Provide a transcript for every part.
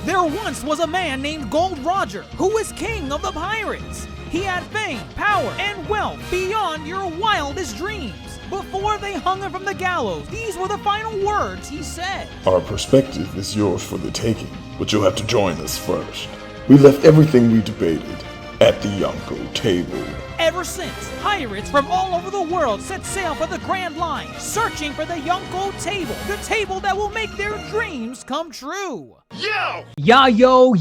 There once was a man named Gold Roger who was king of the pirates. He had fame, power, and wealth beyond your wildest dreams. Before they hung him from the gallows, these were the final words he said. Our perspective is yours for the taking, but you'll have to join us first. We left everything we debated at the Yonkō Table. Ever since, pirates from all over the world set sail for the Grand Line, searching for the Yonkō Table, the table that will make their dreams come true. Yo,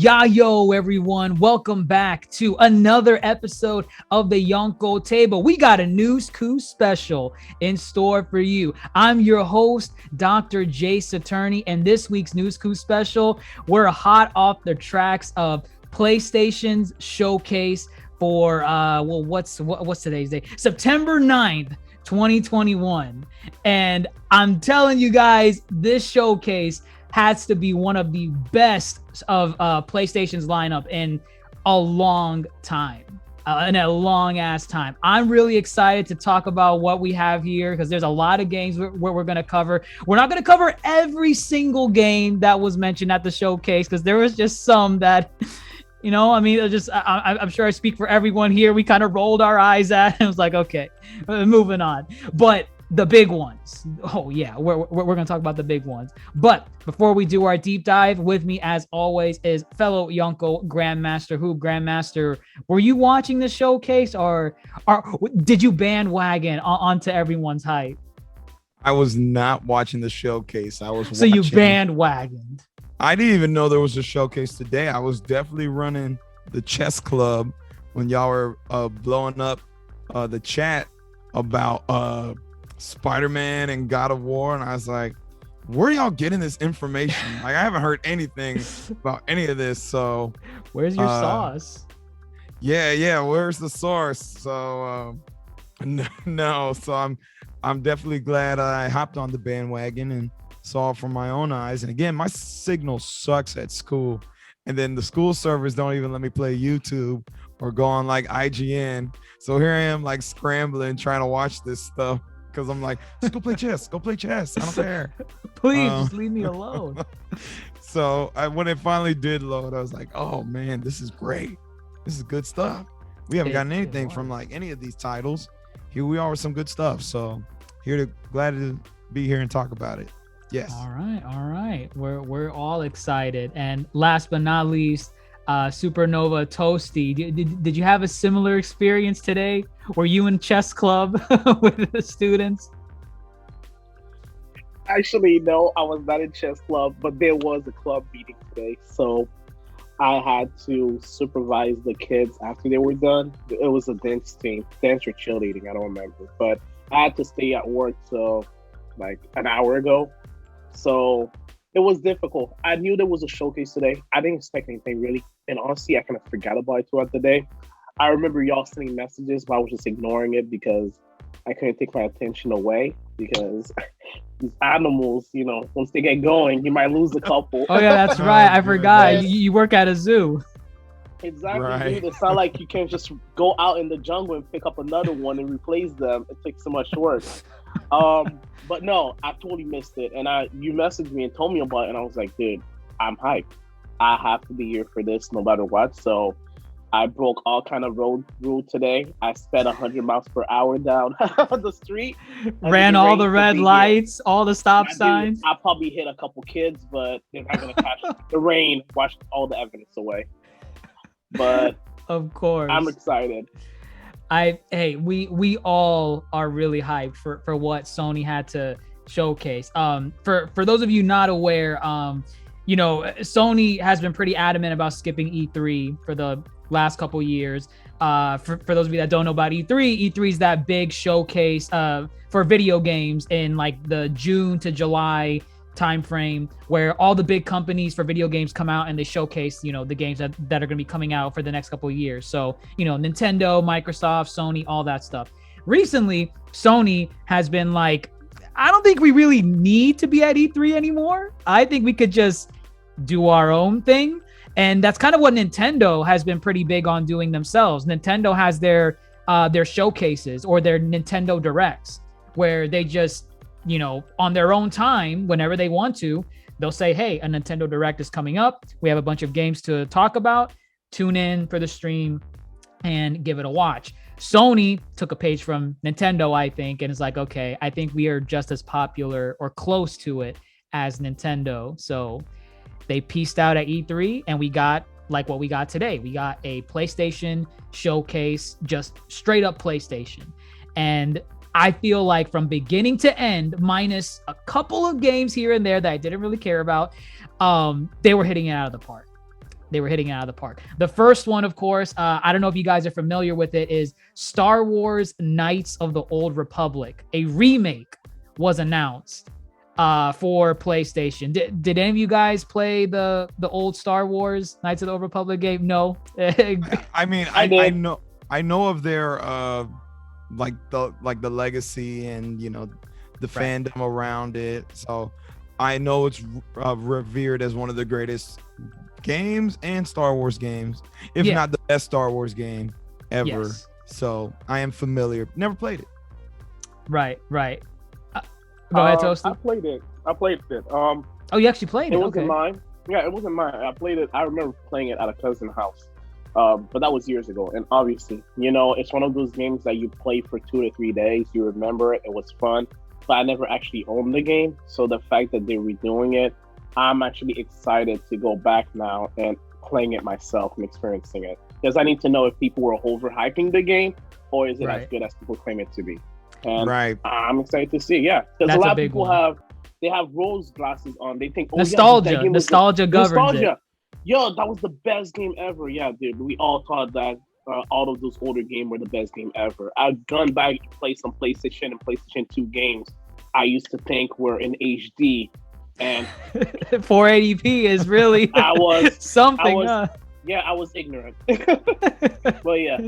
everyone. Welcome back to another episode of the Yonkō Table. We got a news Coo Special in store for you. I'm your host, DrJaceAttorney, and this week's news Coo Special, we're hot off the tracks of PlayStation's showcase for what's today's day? September 9th, 2021. And I'm telling you guys, this showcase has to be one of the best of PlayStation's lineup in a long time. In a long ass time. I'm really excited to talk about what we have here because there's a lot of games where we're going to cover. We're not going to cover every single game that was mentioned at the showcase because there was just some that, you know, I mean, I'm sure I speak for everyone here. We kind of rolled our eyes at and it was like, okay, moving on. But the big ones. Oh yeah, we're going to talk about the big ones. But before we do our deep dive, with me as always is fellow Yonkō GrandMasterHoop. Grandmaster, were you watching the showcase or did you bandwagon onto everyone's hype? I was not watching the showcase. I was So you bandwagoned. I didn't even know there was a showcase today. I was definitely running the chess club when y'all were blowing up the chat about Spider-Man and God of War. And I was like, where are y'all getting this information? Like, I haven't heard anything about any of this. So where's your sauce? Yeah. Where's the source? So no. So I'm definitely glad I hopped on the bandwagon and saw it from my own eyes. And again, my signal sucks at school. And then the school servers don't even let me play YouTube or go on like IGN. So here I am like scrambling, trying to watch this stuff because I'm like, just go play chess. I don't care. Please, just leave me alone. So when it finally did load, I was like, oh man, this is great. This is good stuff. We haven't gotten anything from like any of these titles. Here we are with some good stuff. So glad to be here and talk about it. Yes. All right. We're all excited. And last but not least, Supernova Toasty. Did you have a similar experience today? Were you in chess club with the students? Actually, no, I was not in chess club, but there was a club meeting today. So I had to supervise the kids after they were done. It was a dance team, dance or cheerleading, I don't remember. But I had to stay at work till like an hour ago. So it was difficult. I knew there was a showcase today. I didn't expect anything really. And honestly, I kind of forgot about it throughout the day. I remember y'all sending messages, but I was just ignoring it because I couldn't take my attention away because these animals, you know, once they get going, you might lose a couple. Oh yeah, that's right. I forgot. You work at a zoo. Exactly. Right. Dude. It's not like you can just go out in the jungle and pick up another one and replace them. It takes so much work. But no, I totally missed it. And you messaged me and told me about it, and I was like, dude, I'm hyped. I have to be here for this no matter what. So I broke all kind of road rule today. I sped 100 miles per hour down the street. Ran all the red lights, all the stop signs. I probably hit a couple kids, but they're not going to catch the rain, washed all the evidence away. But of course, I'm excited. We all are really hyped for what Sony had to showcase. For those of you not aware, you know, Sony has been pretty adamant about skipping E3 for the last couple years. For those of you that don't know about E3 is that big showcase for video games in like the June to July timeframe where all the big companies for video games come out and they showcase, you know, the games that are going to be coming out for the next couple of years. So, you know, Nintendo, Microsoft, Sony, all that stuff. Recently, Sony has been like, I don't think we really need to be at E3 anymore. I think we could just do our own thing. And that's kind of what Nintendo has been pretty big on doing themselves. Nintendo has their showcases or their Nintendo Directs where they just, you know, on their own time, whenever they want to, they'll say, hey, a Nintendo Direct is coming up. We have a bunch of games to talk about. Tune in for the stream and give it a watch. Sony took a page from Nintendo, I think, and it's like, okay, I think we are just as popular or close to it as Nintendo. So they pieced out at E3 and we got like what we got today. We got a PlayStation showcase, just straight up PlayStation. And I feel like from beginning to end, minus a couple of games here and there that I didn't really care about, they were hitting it out of the park. The first one, of course, I don't know if you guys are familiar with it, is Star Wars Knights of the Old Republic. A remake was announced for PlayStation. Did any of you guys play the old Star Wars Knights of the Old Republic game? No. I mean, I know of their like the legacy and the fandom around it. So I know it's revered as one of the greatest games and Star Wars games, if not the best Star Wars game ever. Yes. So I am familiar. Never played it. Right. Go ahead, Toasty. I played it. Oh, you actually played it? It wasn't mine. Yeah, it wasn't mine. I played it. I remember playing it at a cousin's house. But that was years ago. And obviously, it's one of those games that you play for 2 to 3 days. You remember it. It was fun. But I never actually owned the game. So the fact that they're redoing it, I'm actually excited to go back now and playing it myself and experiencing it. Because I need to know if people were overhyping the game or is it as good as people claim it to be. And I'm excited to see, because a lot of people have rose glasses on. They think nostalgia governs it. Yo, that was the best game ever. Yeah, dude, we all thought that all of those older games were the best game ever. I've gone back and played some PlayStation and PlayStation 2 games I used to think were in HD, and 480p is really something. I was ignorant. But yeah.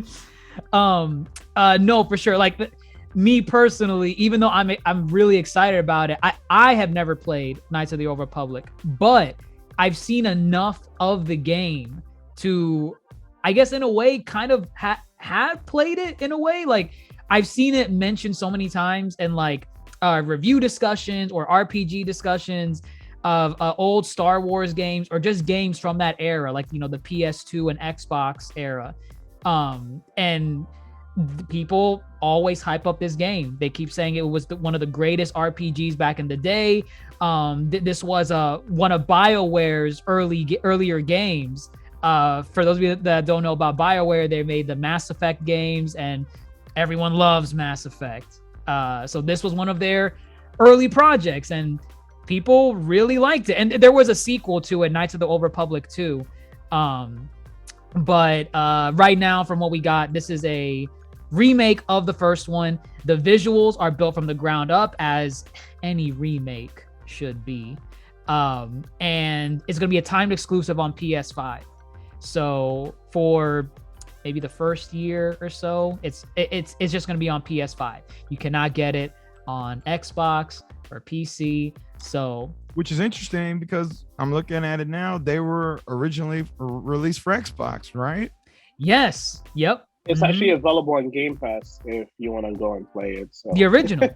No, for sure. Like me personally, even though I'm really excited about it, I have never played Knights of the Old Republic, but I've seen enough of the game to, I guess in a way, kind of have played it in a way. Like I've seen it mentioned so many times in like review discussions or RPG discussions of old Star Wars games or just games from that era, like, the PS2 and Xbox era. And people always hype up this game. They keep saying it was one of the greatest RPGs back in the day. This was one of BioWare's earlier games. For those of you that don't know about BioWare, they made the Mass Effect games, and everyone loves Mass Effect. So this was one of their early projects, and people really liked it. And there was a sequel to it, Knights of the Old Republic 2. But right now, from what we got, this is a remake of the first one. The visuals are built from the ground up, as any remake should be. And it's going to be a timed exclusive on PS5. So for maybe the first year or so, it's just going to be on PS5. You cannot get it on Xbox or PC. So, which is interesting because I'm looking at it now. They were originally released for Xbox, right? Yes. Yep. It's actually available on Game Pass if you want to go and play it. So. The original.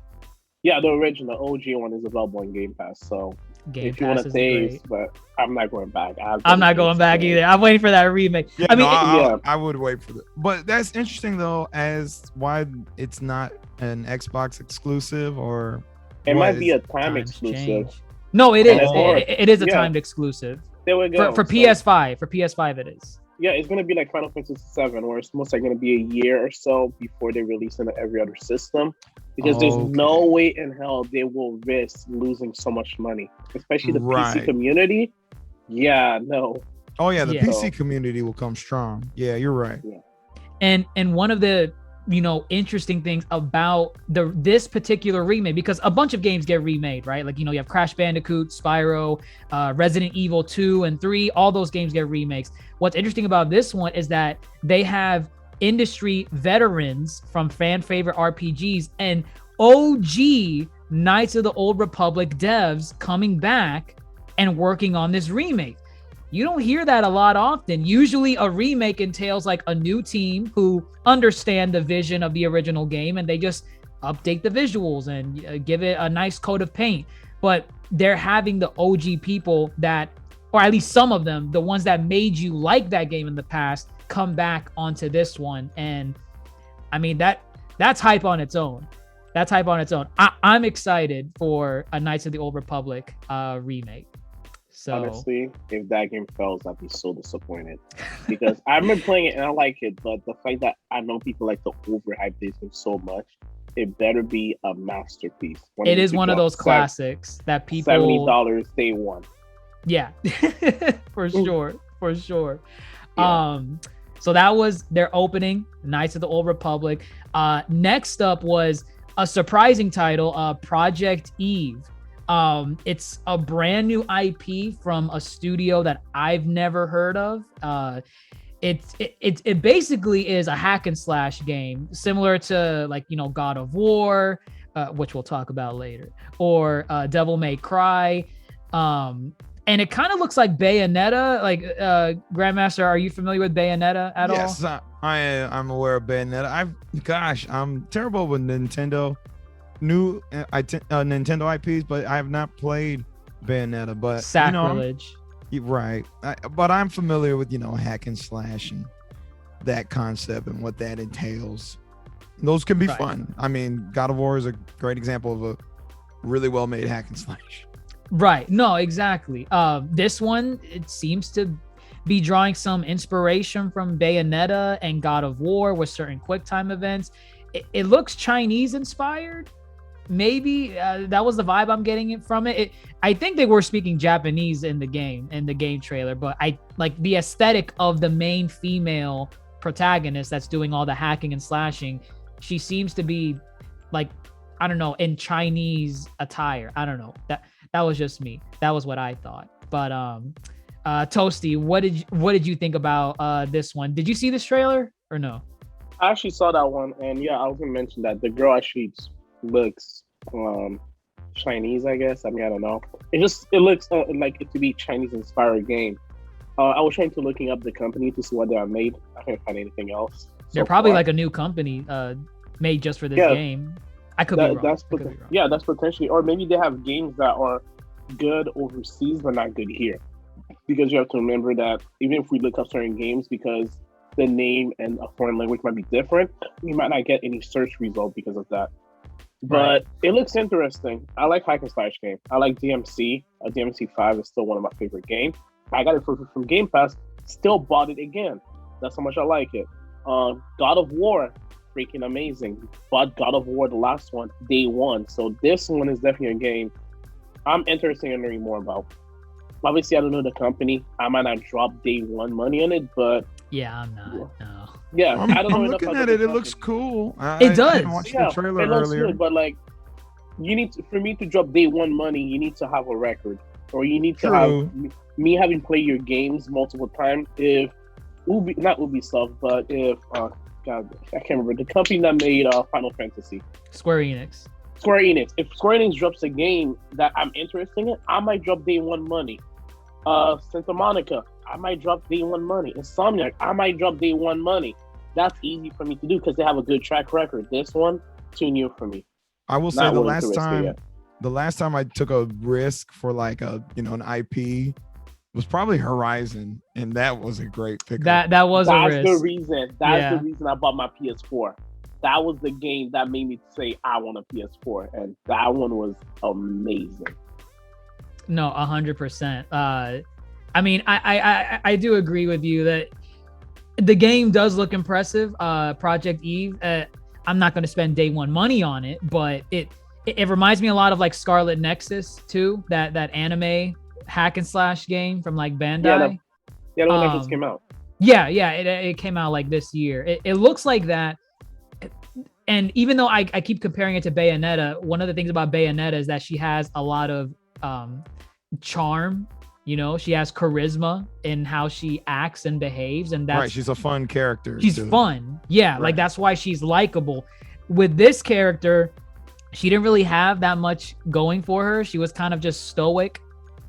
Yeah, the original OG one is available on Game Pass. So Game if you want to taste, but I'm not going back. I'm not going back either. I'm waiting for that remake. Yeah, I would wait for that. But that's interesting though, as why it's not an Xbox exclusive, or it might be a time exclusive. Change. No, it is. It is a timed exclusive. There we go. For PS5. For PS5, it is. Yeah, it's going to be like Final Fantasy VII, where it's most likely going to be a year or so before they release it on every other system. Because there's no way in hell they will risk losing so much money, especially the PC community. Yeah, no. Oh yeah, the PC community will come strong. Yeah, you're right. Yeah. And one of the interesting things about this particular remake, because a bunch of games get remade, right? Like, you have Crash Bandicoot, Spyro, Resident Evil 2 and 3, all those games get remakes. What's interesting about this one is that they have industry veterans from fan favorite RPGs and OG Knights of the Old Republic devs coming back and working on this remake. You don't hear that a lot often. Usually a remake entails like a new team who understand the vision of the original game and they just update the visuals and give it a nice coat of paint. But they're having the OG people that, or at least some of them, the ones that made you like that game in the past, come back onto this one. And I mean, that's hype on its own. That's hype on its own. I'm excited for a Knights of the Old Republic remake. So honestly, if that game fails, I'd be so disappointed because I remember playing it and I like it, but the fact that I know people like to overhype this game so much, it better be a masterpiece. It is one of those classics that people $70 day one. Yeah, for sure. Yeah. So that was their opening, Knights of the Old Republic. Next up was a surprising title, Project Eve. It's a brand new IP from a studio that I've never heard of. It basically is a hack and slash game, similar to like, you know, God of War, which we'll talk about later, or Devil May Cry. And it kind of looks like Bayonetta. Like, Grandmaster, are you familiar with Bayonetta at all? Yes, I'm aware of Bayonetta. I'm terrible with Nintendo Nintendo IPs, but I have not played Bayonetta. But sacrilege, right? But I'm familiar with, you know, hack and slash and that concept and what that entails. Those can be fun. I mean, God of War is a great example of a really well-made hack and slash. Right. No, exactly. This one, it seems to be drawing some inspiration from Bayonetta and God of War with certain quick time events. It looks Chinese inspired. Maybe that was the vibe I'm getting from it. I think they were speaking Japanese in the game trailer, but I like the aesthetic of the main female protagonist that's doing all the hacking and slashing. She seems to be like, I don't know, in Chinese attire. I don't know. That was just me. That was what I thought. But Toasty, what did you think about this one? Did you see this trailer or no? I actually saw that one, and yeah, I was gonna mention that the girl actually looks Chinese, I guess. I mean, I don't know. It looks like it to be Chinese inspired game. I was trying to looking up the company to see what they are made. I can't find anything else. They're probably like a new company made just for this game. I could be wrong. That's potentially, or maybe they have games that are good overseas but not good here. Because you have to remember that even if we look up certain games, because the name and a foreign language might be different, we might not get any search result because of that. But It looks interesting. I like hack and slash game. I like DMC. DMC 5 is still one of my favorite games. I got it from Game Pass. Still bought it again. That's how much I like it. God of War, freaking amazing. Bought God of War, the last one, day one. So this one is definitely a game I'm interested in learning more about. Obviously, I don't know the company. I might not drop day one money on it, but yeah, I'm not. No. Yeah, I don't know. I'm looking at it. It looks cool. It does. I watched the trailer it looks earlier. good, but like, for me to drop day one money, you need to have a record, or you need to have me having played your games multiple times. If not Ubisoft, but if God, I can't remember the company that made Final Fantasy, Square Enix. If Square Enix drops a game that I'm interested in, I might drop day one money. Santa Monica, I might drop day one money. Insomniac, I might drop day one money. That's easy for me to do because they have a good track record. This one, too new for me. I will say the last time I took a risk for like an IP was probably Horizon, and that was a great pickup. That was a risk. That's the reason. That's the reason I bought my PS4. That was the game that made me say I want a PS4, and that one was amazing. No, 100%. I mean, I do agree with you that the game does look impressive. Project Eve. I'm not going to spend day one money on it, but it reminds me a lot of like Scarlet Nexus too. That anime hack and slash game from like Bandai. Yeah, the one that just came out. Yeah, it came out like this year. It looks like that. And even though I keep comparing it to Bayonetta, one of the things about Bayonetta is that she has a lot of charm. You know, she has charisma in how she acts and behaves, and that's right. She's a fun character. She's fun. Yeah, like that's why she's likable. With this character, she didn't really have that much going for her. She was kind of just stoic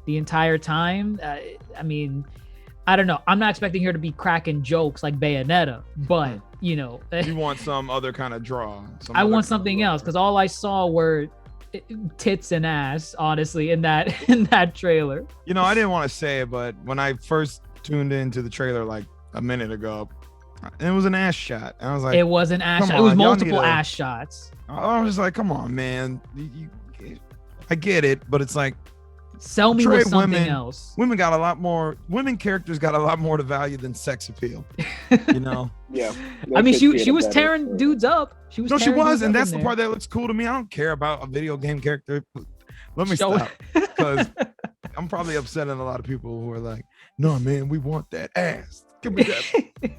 the entire time. I mean, I don't know. I'm not expecting her to be cracking jokes like Bayonetta, but you know, you want some other kind of draw. I want something else because all I saw were tits and ass, honestly, in that trailer. You know, I didn't want to say it, but when I first tuned into the trailer like a minute ago, it was an ass shot. And I was like, It was an ass come shot. It was on, y'all multiple need to- ass shots. I was just like, come on, man. I get it, but it's like, Sell me Trey, with something women- else. women characters got a lot more to value than sex appeal, you know? Yeah. I mean, They could she create she a was better tearing story. dudes up. She was. No, she tearing was, dudes and up that's in the there. part that looks cool to me. I don't care about a video game character. Let me Show- stop, because I'm probably upsetting a lot of people who are like, no, man, we want that ass. Give me that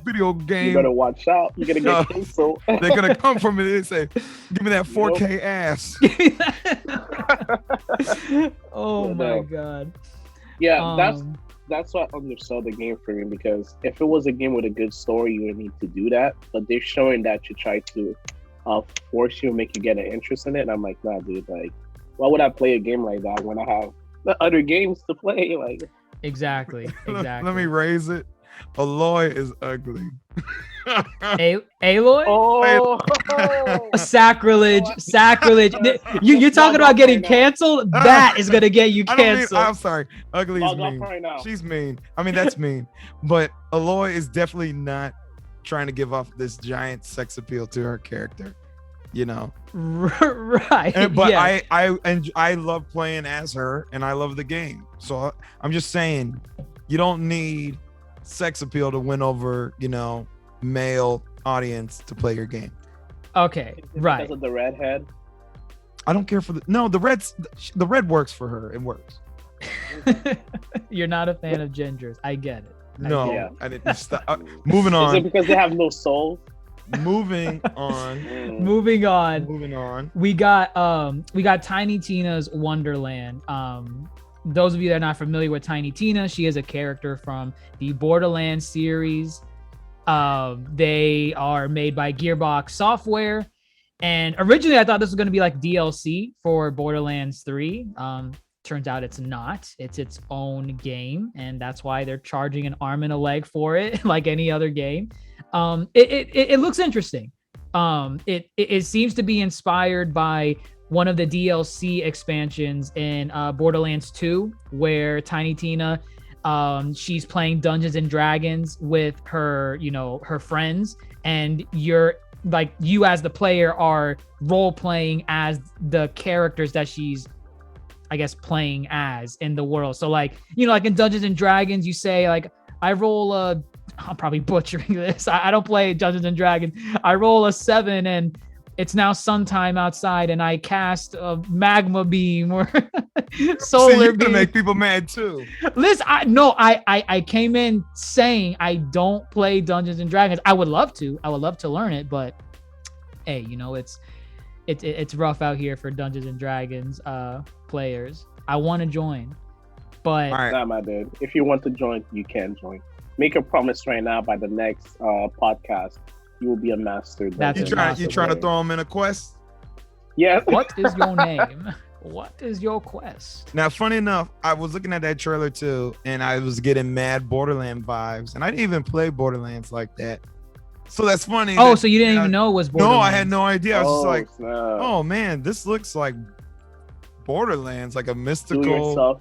video You game. better watch out. You're gonna No. get canceled. They're gonna come from it and say, give me that 4K ass. Oh Yeah, my no. god. Yeah, Um, that's what undersold the game for me, because if it was a game with a good story, you would need to do that. But they're showing that to try to force you and make you get an interest in it. And I'm like, nah, dude. Like, why would I play a game like that when I have the other games to play? Like, exactly. Let me raise it. Aloy is ugly. Aloy? oh, Sacrilege. You know what? Sacrilege. You're talking about getting canceled? That is gonna get you I don't mean, canceled. I'm sorry. Ugly is log off mean. right now. She's mean. I mean, that's mean. But Aloy is definitely not trying to give off this giant sex appeal to her character, you know. Right. But yes. I love playing as her, and I love the game. So I'm just saying, you don't need sex appeal to win over, you know, male audience to play your game. Okay. Is it Right. Because of the redhead. I don't care for the red works for her. It works. You're not a fan of gingers. I get it. No, Yeah. I didn't stop. Moving Is it on. because they have no soul? Moving on. Moving on. Moving on. We got Tiny Tina's Wonderland. Those of you that are not familiar with Tiny Tina, she is a character from the Borderlands series. They are made by Gearbox Software, and originally I thought this was going to be like DLC for Borderlands 3. Turns out it's not. It's its own game, and that's why they're charging an arm and a leg for it, like any other game. It looks interesting. It seems to be inspired by one of the DLC expansions in Borderlands 2, where Tiny Tina, she's playing Dungeons and Dragons with her, her friends, and you as the player are role playing as the characters that she's, I guess, playing as in the world. So like in Dungeons and Dragons, you say like, I roll a, I'm probably butchering this. I don't play Dungeons and Dragons. I roll a 7 and it's now sun time outside and I cast a magma beam or solar you're beam. gonna make people mad too. Listen, I came in saying I don't play Dungeons and Dragons. I would love to learn it, but hey, it's rough out here for Dungeons and Dragons players. I want to join, but All right. Nah, my dude. If you want to join, you can join. Make a promise right now. By the next podcast, you will be a master. That's You it. trying to throw them in a quest? Yeah. what is your name? What is your quest? Now, funny enough, I was looking at that trailer too, and I was getting mad Borderland vibes, and I didn't even play Borderlands like that. So that's funny. Oh, that- so you didn't even know it was Borderlands? No, I had no idea. I was just like, snap. oh man, this looks like Borderlands, like a Do mystical yourself,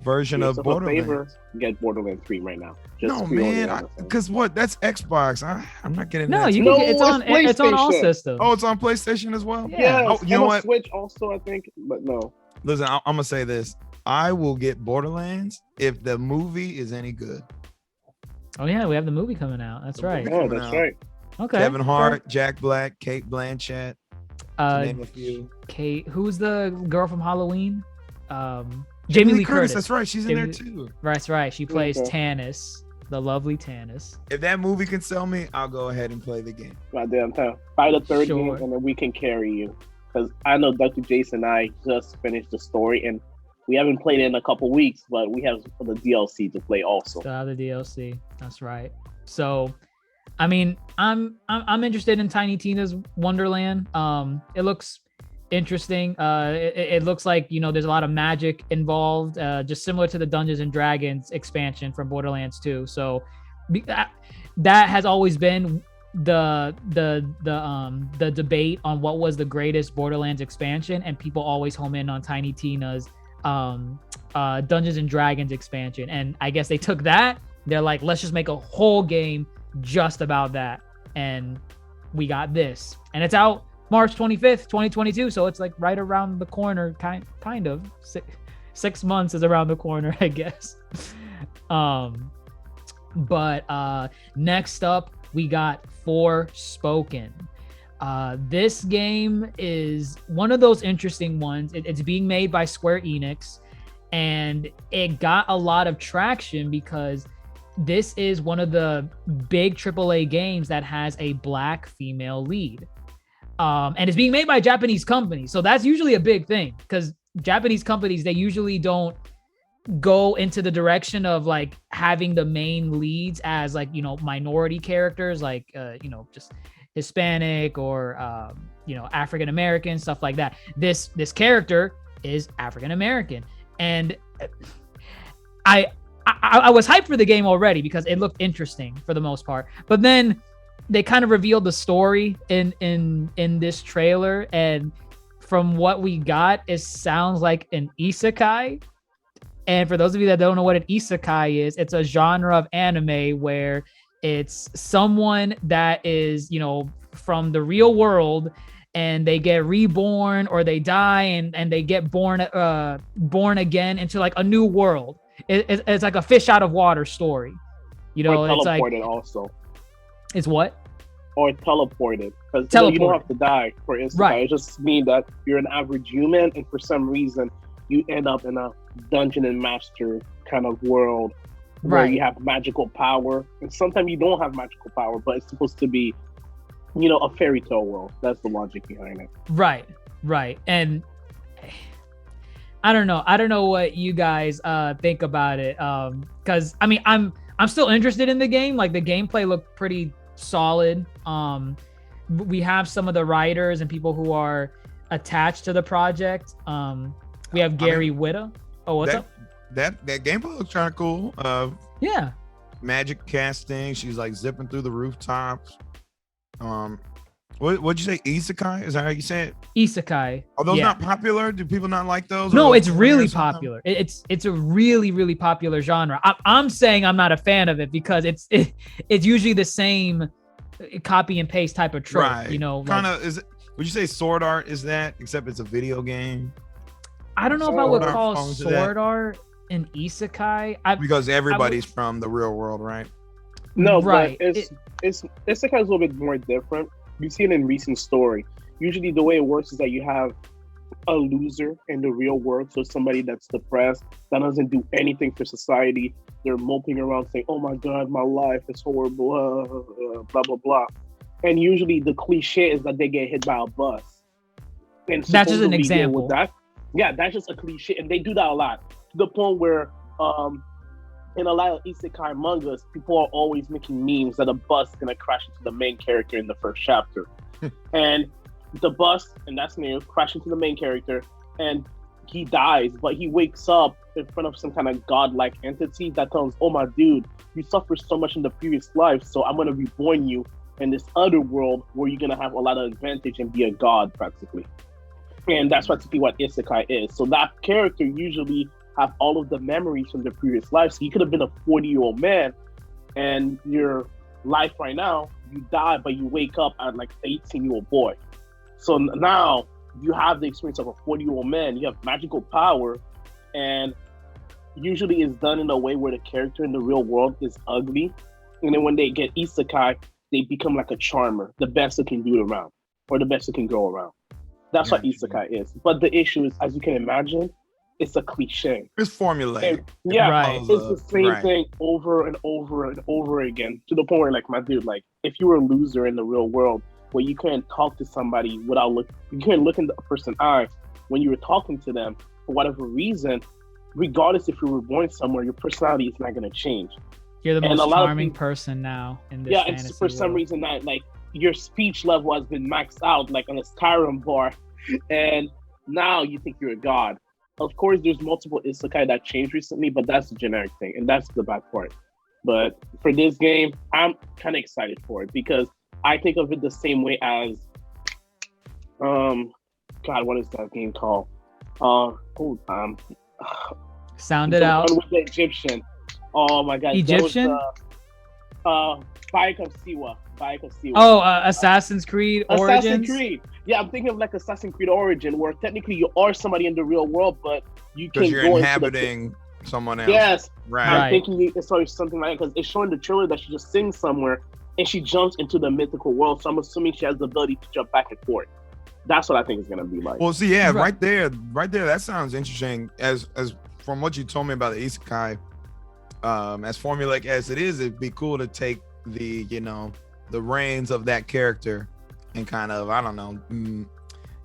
version do of yourself a favor. Borderlands. Get Borderlands 3 right now. Just No pre-order man, everything. because what? That's Xbox. I'm not getting No, that. you too. can No, get, it's on all PlayStation. systems. Oh, it's on PlayStation as well. Yeah. Oh, you know and on what? Switch also, I think, but no. Listen, I'm gonna say this. I will get Borderlands if the movie is any good. Oh yeah, we have the movie coming out. That's The right. movie. Oh, coming that's out. right. Okay. Kevin Hart, Jack Black, Kate Blanchett, to name a few. Kate, who's the girl from Halloween? Jamie Lee Curtis. That's right. She's in there Jamie- too. That's right. She plays Okay. Tannis, the lovely Tannis. If that movie can sell me, I'll go ahead and play the game. My damn time. Buy the third Sure. game and then we can carry you. Because I know Dr. Jason and I just finished the story and we haven't played it in a couple weeks, but we have the DLC to play also. Still have the DLC. That's right. So, I mean, I'm interested in Tiny Tina's Wonderland. It looks interesting. It looks like there's a lot of magic involved, just similar to the Dungeons and Dragons expansion from Borderlands 2. So that has always been the debate on what was the greatest Borderlands expansion, and people always home in on Tiny Tina's Dungeons and Dragons expansion. And I guess they took that. They're like, let's just make a whole game just about that. And we got this, and it's out March 25th, 2022. So it's like right around the corner, kind of. 6 months is around the corner, I guess. But next up, we got Forespoken. This game is one of those interesting ones. It's being made by Square Enix, and it got a lot of traction because this is one of the big AAA games that has a black female lead. And it's being made by a Japanese company. So that's usually a big thing, because Japanese companies, they usually don't go into the direction of like having the main leads as like, you know, minority characters, like, you know, just Hispanic or, you know, African American, stuff like that. This character is African American. And I was hyped for the game already because it looked interesting for the most part. But then they kind of revealed the story in this trailer, and from what we got, it sounds like an isekai. And for those of you that don't know what an isekai is, it's a genre of anime where it's someone that is, you know, from the real world, and they get reborn or they die and they get born again into like a new world. It's like a fish out of water story. You know, or it's like also. It's what? Or teleported, because you don't have to die for isekai. Right. It just means that you're an average human, and for some reason you end up in a dungeon and master kind of world where you have magical power, and sometimes you don't have magical power, but it's supposed to be, you know, a fairy tale world. That's the logic behind it. Right. And I don't know what you guys think about it, because I mean, I'm still interested in the game. Like, the gameplay looked pretty solid. We have some of the writers and people who are attached to the project. We have Gary Whitta. Oh, what's up? That gameplay looks kind of cool. Yeah. Magic casting. She's like zipping through the rooftops. What'd you say? Isekai? Is that how you say it? Isekai. Are those not popular? Do people not like those? No, it's really popular. It's a really, really popular genre. I'm saying I'm not a fan of it because it's usually the same copy and paste type of trope. Right. You know, kind of. Is it? Would you say Sword Art is that? Except it's a video game. I don't know if I would call Sword Art an isekai. Because everybody's from the real world, right? No, right. But it's isekai is a little bit more different. You see it in recent story. Usually the way it works is that you have a loser in the real world. So somebody that's depressed, that doesn't do anything for society. They're moping around saying, oh my God, my life is horrible, blah, blah, blah. And usually the cliche is that they get hit by a bus. And that's just an example. That's just a cliche. And they do that a lot. To the point where in a lot of isekai mangas, people are always making memes that a bus is going to crash into the main character in the first chapter. And the bus, and that's new, crash into the main character, and he dies, but he wakes up in front of some kind of godlike entity that tells, oh my dude, you suffered so much in the previous life, so I'm going to reborn you in this other world where you're going to have a lot of advantage and be a god, practically. And that's practically what isekai is. So that character usually have all of the memories from the previous life. So you could have been a 40-year-old man, and your life right now, you die, but you wake up as like an 18-year-old boy. So now you have the experience of a 40-year-old man. You have magical power, and usually it's done in a way where the character in the real world is ugly. And then when they get isekai, they become like a charmer, the best that can do it around, or the best that can go around. That's what isekai is. But the issue is, as you can imagine, it's a cliche. It's formulaic. It's the same thing over and over and over again, to the point where, like, my dude, like, if you were a loser in the real world, where you couldn't talk to somebody without you couldn't look in the person's eyes when you were talking to them, for whatever reason, regardless if you were born somewhere, your personality is not going to change. You're the most charming person now in this fantasy it's for world. Some reason that, like, your speech level has been maxed out, like on a Skyrim bar, and now you think you're a god. Of course, there's multiple isekai that changed recently, but that's the generic thing, and that's the bad part. But for this game, I'm kind of excited for it because I think of it the same way as, God, what is that game called? Hold on. Sound it out. One with the Egyptian. Oh my God. Egyptian? Bayek of Siwa. Oh, Assassin's Creed Origins? Assassin's Creed. Yeah, I'm thinking of like Assassin's Creed Origin, where technically you are somebody in the real world, but you can you're go inhabiting someone else. Yes. Right. I'm thinking it's always something like that, because it's showing the trailer that she just sings somewhere and she jumps into the mythical world. So I'm assuming she has the ability to jump back and forth. That's what I think it's gonna be like. Well, see, right there, that sounds interesting. As from what you told me about the isekai, as formulaic as it is, it'd be cool to take the the reins of that character and kind of, I don't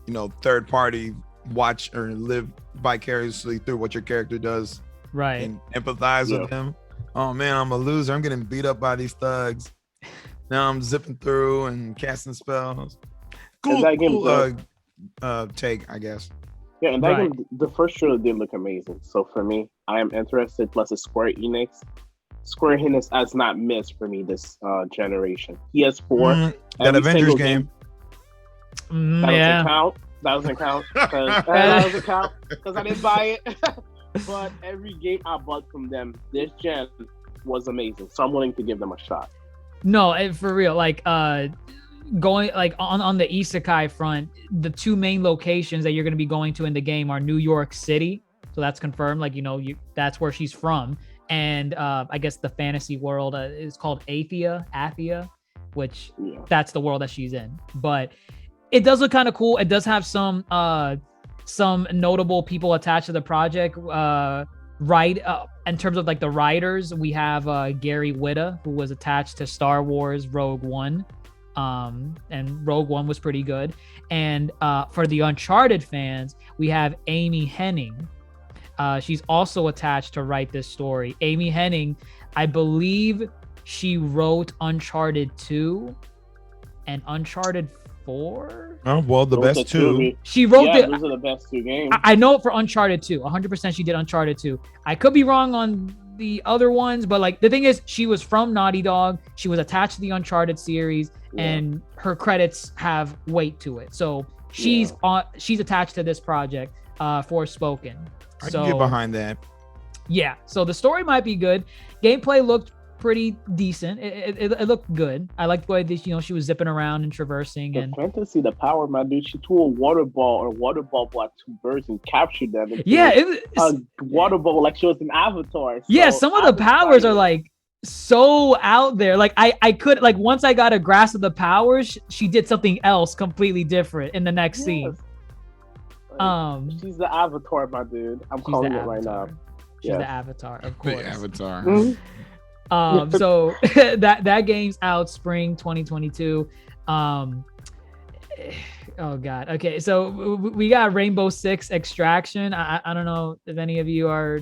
know, third party watch or live vicariously through what your character does, right? And empathize with them. Oh man, I'm a loser. I'm getting beat up by these thugs. Now I'm zipping through and casting spells. Cool take, I guess. Yeah, and that game, the first trailer did look amazing. So for me, I am interested. Plus, it's Square Enix. Square Enix has not missed for me this generation. PS4. That Avengers game. That doesn't count. That doesn't count because I didn't buy it. But every game I bought from them this gen was amazing. So I'm willing to give them a shot. No, for real. Like, going like on the isekai front, the two main locations that you're going to be going to in the game are New York City, so that's confirmed. Like, that's where she's from, and I guess the fantasy world is called Athia, which that's the world that she's in. But it does look kind of cool. It does have some notable people attached to the project. In terms of like the writers, we have Gary Whitta, who was attached to Star Wars Rogue One. And Rogue One was pretty good. And for the Uncharted fans, we have Amy Hennig. She's also attached to write this story. Amy Hennig, I believe she wrote Uncharted 2 and Uncharted 4. Oh, well, the best two. She wrote those are the best two games. I know for Uncharted 2, 100% she did Uncharted 2. I could be wrong on the other ones, but like the thing is, she was from Naughty Dog. She was attached to the Uncharted series, and her credits have weight to it. So she's attached to this project, Forespoken. I can get behind that. Yeah, so the story might be good. Gameplay looked pretty decent. It looked good. I liked the way that, she was zipping around and traversing. The and fantasy, the power, my dude. She threw a water ball at two birds and captured them. It was a water ball like she was an avatar. So some of the powers are like so out there. Like I could, like, once I got a grasp of the powers, she did something else completely different in the next scene. She's the avatar, my dude. I'm calling it right now. She's the avatar, of course. The avatar. Mm-hmm. So that game's out spring 2022. Oh god. Okay, so we got Rainbow Six Extraction. I don't know if any of you are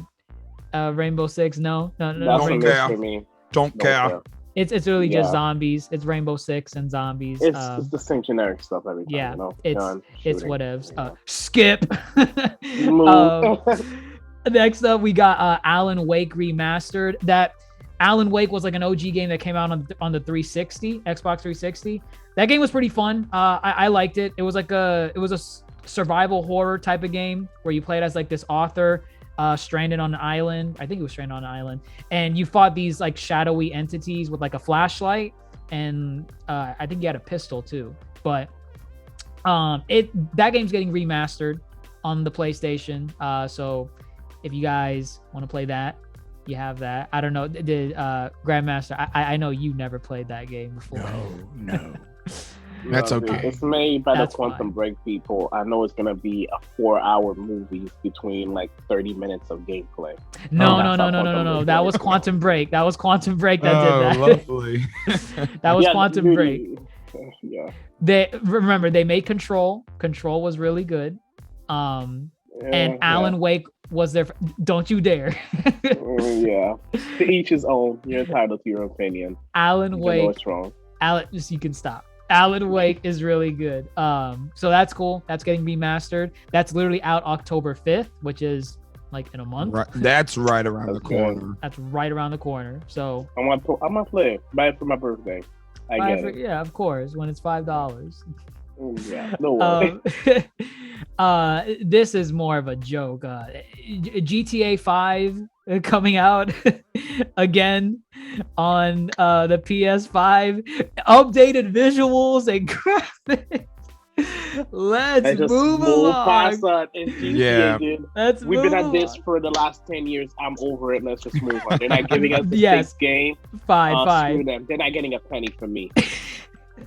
Rainbow Six. No. Don't care. For me. Don't care. It's really just zombies. It's Rainbow Six and zombies. It's the same generic stuff every time. Yeah, Gun, it's whatevs. Skip. Move. Next up, we got Alan Wake Remastered. That Alan Wake was like an OG game that came out on the 360, Xbox 360. That game was pretty fun. I liked it. It was a survival horror type of game where you played as like this author stranded on an island. I think it was stranded on an island, and you fought these like shadowy entities with like a flashlight, and I think you had a pistol too. But that game's getting remastered on the PlayStation. So if you guys want to play that, you have that. I don't know. Did Grandmaster? I know you never played that game before. No. That's okay. It's made by the Quantum Break people. I know it's gonna be a 4-hour movie between like 30 minutes of gameplay. No. That was Quantum Break. That was Quantum Break that did that. Lovely. That was Quantum Break. Yeah. They made Control. Control was really good. And Alan Wake was there. Don't you dare. Yeah. To each his own. You're entitled to your opinion. Alan Wake. Know what's wrong. You can stop. Alan Wake is really good. So that's cool. That's getting remastered. That's literally out October 5th, which is like in a month. Right. That's right around the corner. That's right around the corner. So I'm gonna play it. Buy it for my birthday. I Buy get it. Yeah, of course, when it's $5. Yeah, no worry. This is more of a joke. GTA 5 coming out again on the PS5. Updated visuals and graphics. Let's I just move move past along. that. It's GTA, Yeah. dude. Let's We've been move at this along. for the last 10 years. I'm over it. Let's just move on. They're not giving us the Yes. sixth game. Fine. Screw them. They're not getting a penny from me.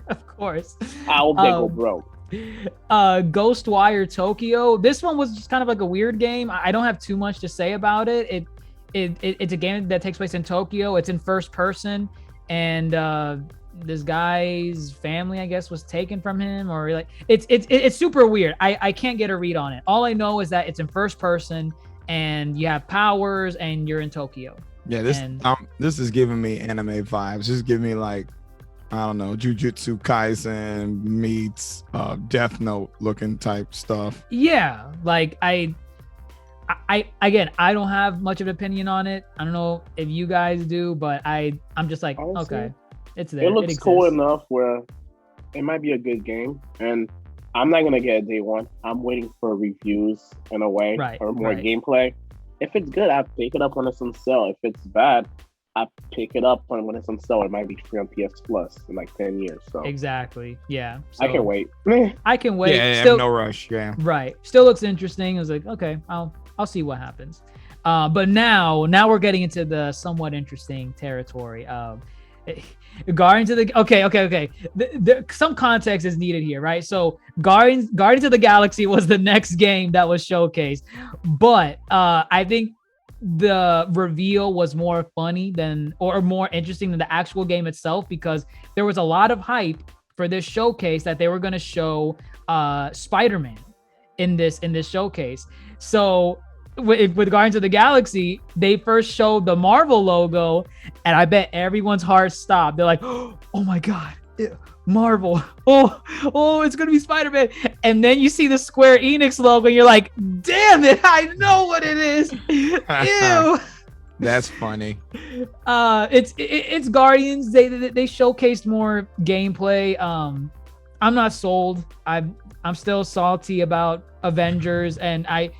Of course. I hope they go broke. Ghostwire Tokyo. This one was just kind of like a weird game. I don't have too much to say about it. It's a game that takes place in Tokyo. It's in first person, and this guy's family, I guess, was taken from him, or like it's super weird. I can't get a read on it. All I know is that it's in first person, and you have powers, and you're in Tokyo. Yeah, this is giving me anime vibes. Just give me like, I don't know, Jujutsu Kaisen meets Death Note looking type stuff. Yeah, like I don't have much of an opinion on it. I don't know if you guys do, but I'm just like, Honestly, okay, it's there. It looks exists. cool enough where it might be a good game, and I'm not gonna get a day one. I'm waiting for reviews in a way, or more gameplay. If it's good, I pick it up when it's on sale. If it's bad, I pick it up when it's on sale. It might be free on PS Plus in like 10 years. So Exactly. Yeah. So I can wait. I can wait. Yeah, Still, no rush. Yeah. Right. Still looks interesting. I was like, okay, I'll see what happens. But now we're getting into the somewhat interesting territory. Guardians of the okay. Some context is needed here, right? So Guardians of the Galaxy was the next game that was showcased, but I think the reveal was more funny or more interesting than the actual game itself, because there was a lot of hype for this showcase that they were going to show Spider-Man in this showcase. So with Guardians of the Galaxy, they first showed the Marvel logo, and I bet everyone's heart stopped. They're like, oh my God, Marvel. Oh, it's gonna be Spider-Man. And then you see the Square Enix logo, and you're like, damn it, I know what it is. Ew. That's funny. It's Guardians. They showcased more gameplay. I'm not sold. I'm still salty about Avengers, and I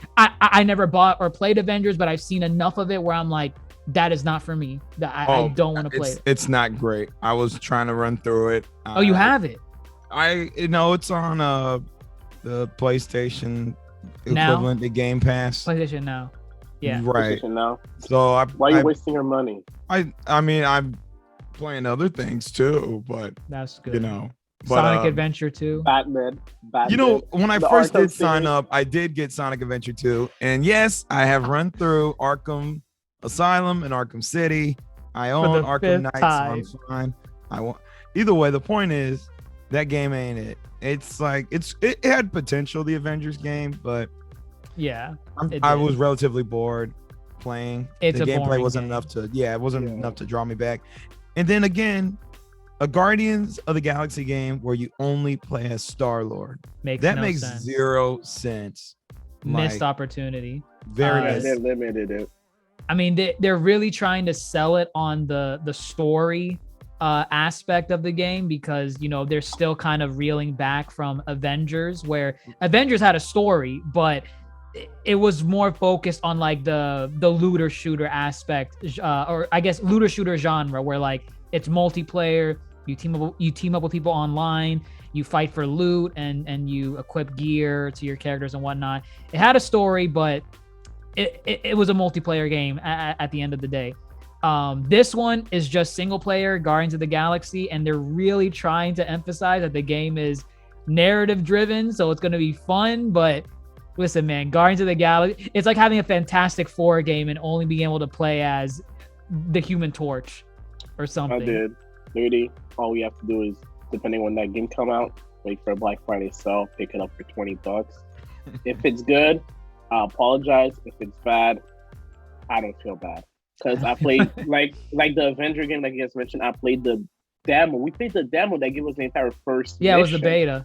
never bought or played Avengers, but I've seen enough of it where I'm like, that is not for me. I don't want to play it. It's not great. I was trying to run through it. Oh, you have it? It's on the PlayStation equivalent to Game Pass. PlayStation Now. Yeah. Right. PlayStation Now. So why are you wasting your money? I mean, I'm playing other things too, but that's good. But, Sonic Adventure 2. Batman. When I first did sign up, I did get Sonic Adventure 2. And yes, I have run through Arkham Asylum and Arkham City. I own Arkham Knight, so I'm fine. Either way, the point is that game ain't it. It's like it had potential, the Avengers game, but yeah, I was relatively bored playing. The gameplay wasn't game. enough to enough to draw me back. And then again, a Guardians of the Galaxy game where you only play as Star-Lord. Makes sense. Zero sense. Missed opportunity. Very they limited it. I mean, they're really trying to sell it on the story aspect of the game, because they're still kind of reeling back from Avengers, where Avengers had a story, but it was more focused on like the looter shooter aspect, or I guess looter shooter genre, where like it's multiplayer. You team up with people online. You fight for loot and you equip gear to your characters and whatnot. It had a story, but it was a multiplayer game at the end of the day. This one is just single player, Guardians of the Galaxy, and they're really trying to emphasize that the game is narrative driven, so it's going to be fun. But listen, man, Guardians of the Galaxy, it's like having a Fantastic Four game and only being able to play as the Human Torch or something. I did. Literally, all we have to do is, depending on when that game come out, wait for a Black Friday sale, pick it up for $20. If it's good, I apologize. If it's bad, I don't feel bad, because I played like the Avenger game, like you guys mentioned. I played the demo. We played the demo that gave us the entire first. Yeah, it was the beta.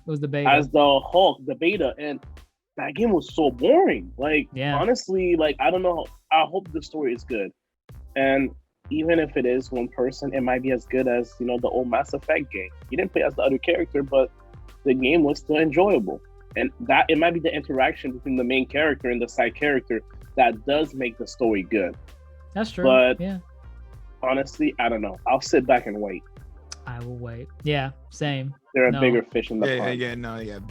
As the Hulk, the beta, and that game was so boring. Like, honestly, like I don't know. I hope the story is good, and even if it is one person, it might be as good as, the old Mass Effect game. You didn't play as the other character, but the game was still enjoyable. And that it might be the interaction between the main character and the side character that does make the story good. That's true. But yeah, honestly, I don't know. I'll sit back and wait. I will wait. Yeah, same. There are bigger fish in the pond.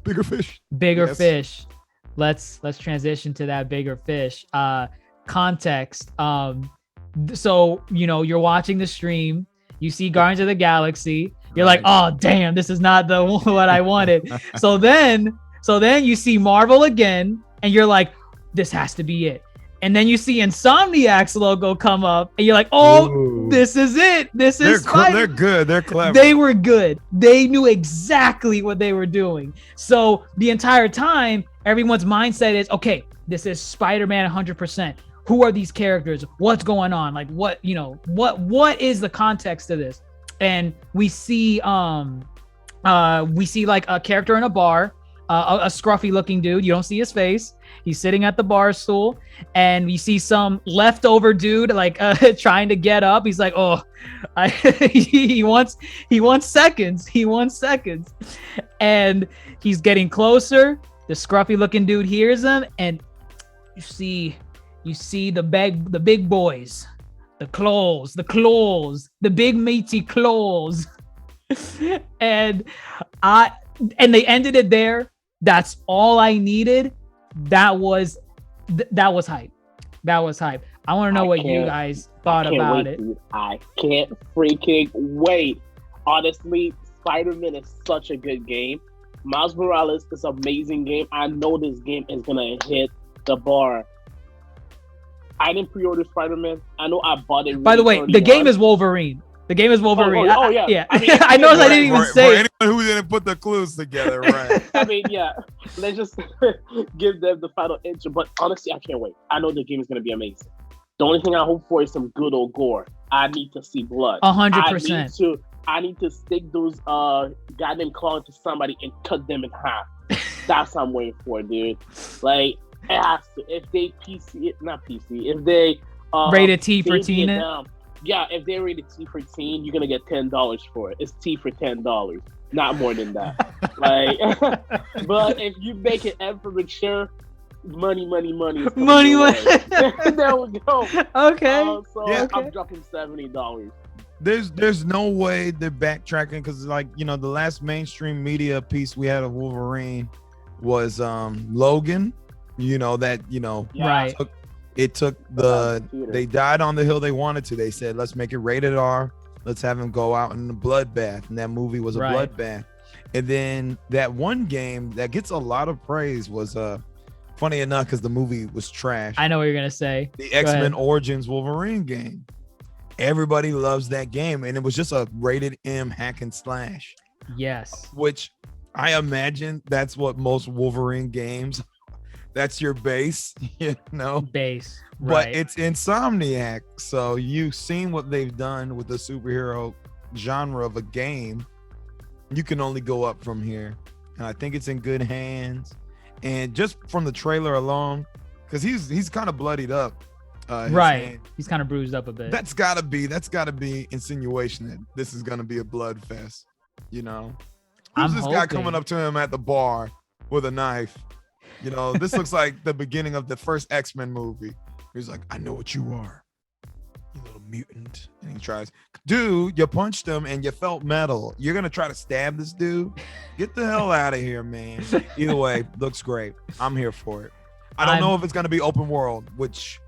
Bigger fish. Bigger Yes. fish. Let's transition to that bigger fish. Context. So you're watching the stream. You see Guardians of the Galaxy. You're like, oh damn, this is not the what I wanted. so then you see Marvel again, and you're like, this has to be it. And then you see Insomniac's logo come up, and you're like, oh, Ooh. this is it. This is They're good. They're clever. They were good. They knew exactly what they were doing. So the entire time, everyone's mindset is, okay, this is Spider-Man 100%. Who are these characters? What's going on? Like, what is the context of this? And we see like a character in a bar, a scruffy looking dude. You don't see his face. He's sitting at the bar stool, and we see some leftover dude like trying to get up. He's like, oh, he wants seconds. He wants seconds, and he's getting closer. The scruffy looking dude hears him, and you see the big boys, the claws, the big meaty claws, and they ended it there. That's all I needed. That was hype. That was hype. I want to know what you guys thought about it. I can't freaking wait. Honestly, Spider-Man is such a good game. Miles Morales is an amazing game. I know this game is gonna hit the bar. I didn't pre-order Spider-Man. I know I bought it. By the way, the game is Wolverine. The game is Wolverine. Oh, yeah. I mean, I know I didn't even say it. For anyone who didn't put the clues together, right? I mean, yeah. Let's just give them the final intro. But honestly, I can't wait. I know the game is going to be amazing. The only thing I hope for is some good old gore. I need to see blood. 100%. I need to stick those goddamn claws to somebody and cut them in half. That's what I'm waiting for, dude. Like, it has to. If they if they rated T for teen it. Yeah, if they rated T for teen, you're gonna get $10 for it. It's T for $10, not more than that. Like, but if you make it M for mature, money. Money. There we go. Okay. I'm dropping $70. There's no way they're backtracking, because the last mainstream media piece we had of Wolverine was Logan. Right. It took they died on the hill they wanted to. They said, let's make it rated R. Let's have him go out in a bloodbath. And that movie was a bloodbath. And then that one game that gets a lot of praise was funny enough, because the movie was trash. I know what you're gonna say. The X-Men Origins Wolverine game. Everybody loves that game, and it was just a rated M hack and slash. Yes. Which I imagine that's what most Wolverine games. That's your base, Base. But right. it's Insomniac, so you've seen what they've done with the superhero genre of a game. You can only go up from here, and I think it's in good hands. And just from the trailer alone, because he's kind of bloodied up. Right. Hand, he's kind of bruised up a bit. That's gotta be insinuation that this is gonna be a blood fest. Who's this guy coming up to him at the bar with a knife? This looks like the beginning of the first X-Men movie. He's like, I know what you are, you little mutant. And he tries, dude, you punched him and you felt metal. You're going to try to stab this dude? Get the hell out of here, man. Either way, looks great. I'm here for it. I don't know if it's going to be open world, which,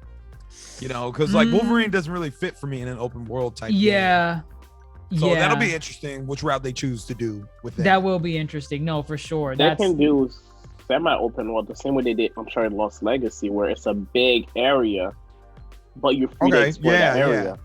because Wolverine doesn't really fit for me in an open world type game. So that'll be interesting which route they choose to do with it. That will be interesting. No, for sure. They can do semi-open world the same way they did Uncharted Lost Legacy, where it's a big area, but you're free to explore that area.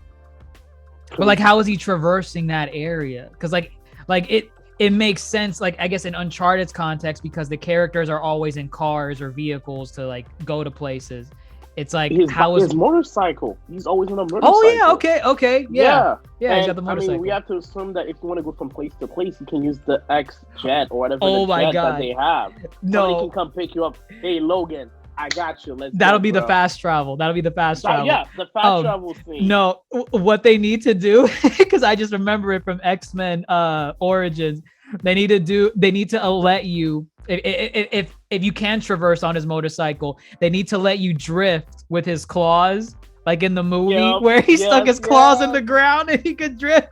Yeah. But how is he traversing that area? Because it makes sense, I guess in Uncharted's context, because the characters are always in cars or vehicles to go to places. It's his motorcycle. He's always on a motorcycle. Oh yeah, okay, yeah. He's got the motorcycle. We have to assume that if you want to go from place to place, you can use the X jet or whatever that they have. No, somebody can come pick you up. Hey Logan, I got you. That'll be the fast travel. That'll be the fast travel. Yeah, the fast travel scene. No, what they need to do, because I just remember it from X-Men Origins. They need to let you, if you can traverse on his motorcycle, they need to let you drift with his claws, like in the movie where he stuck his claws in the ground and he could drift.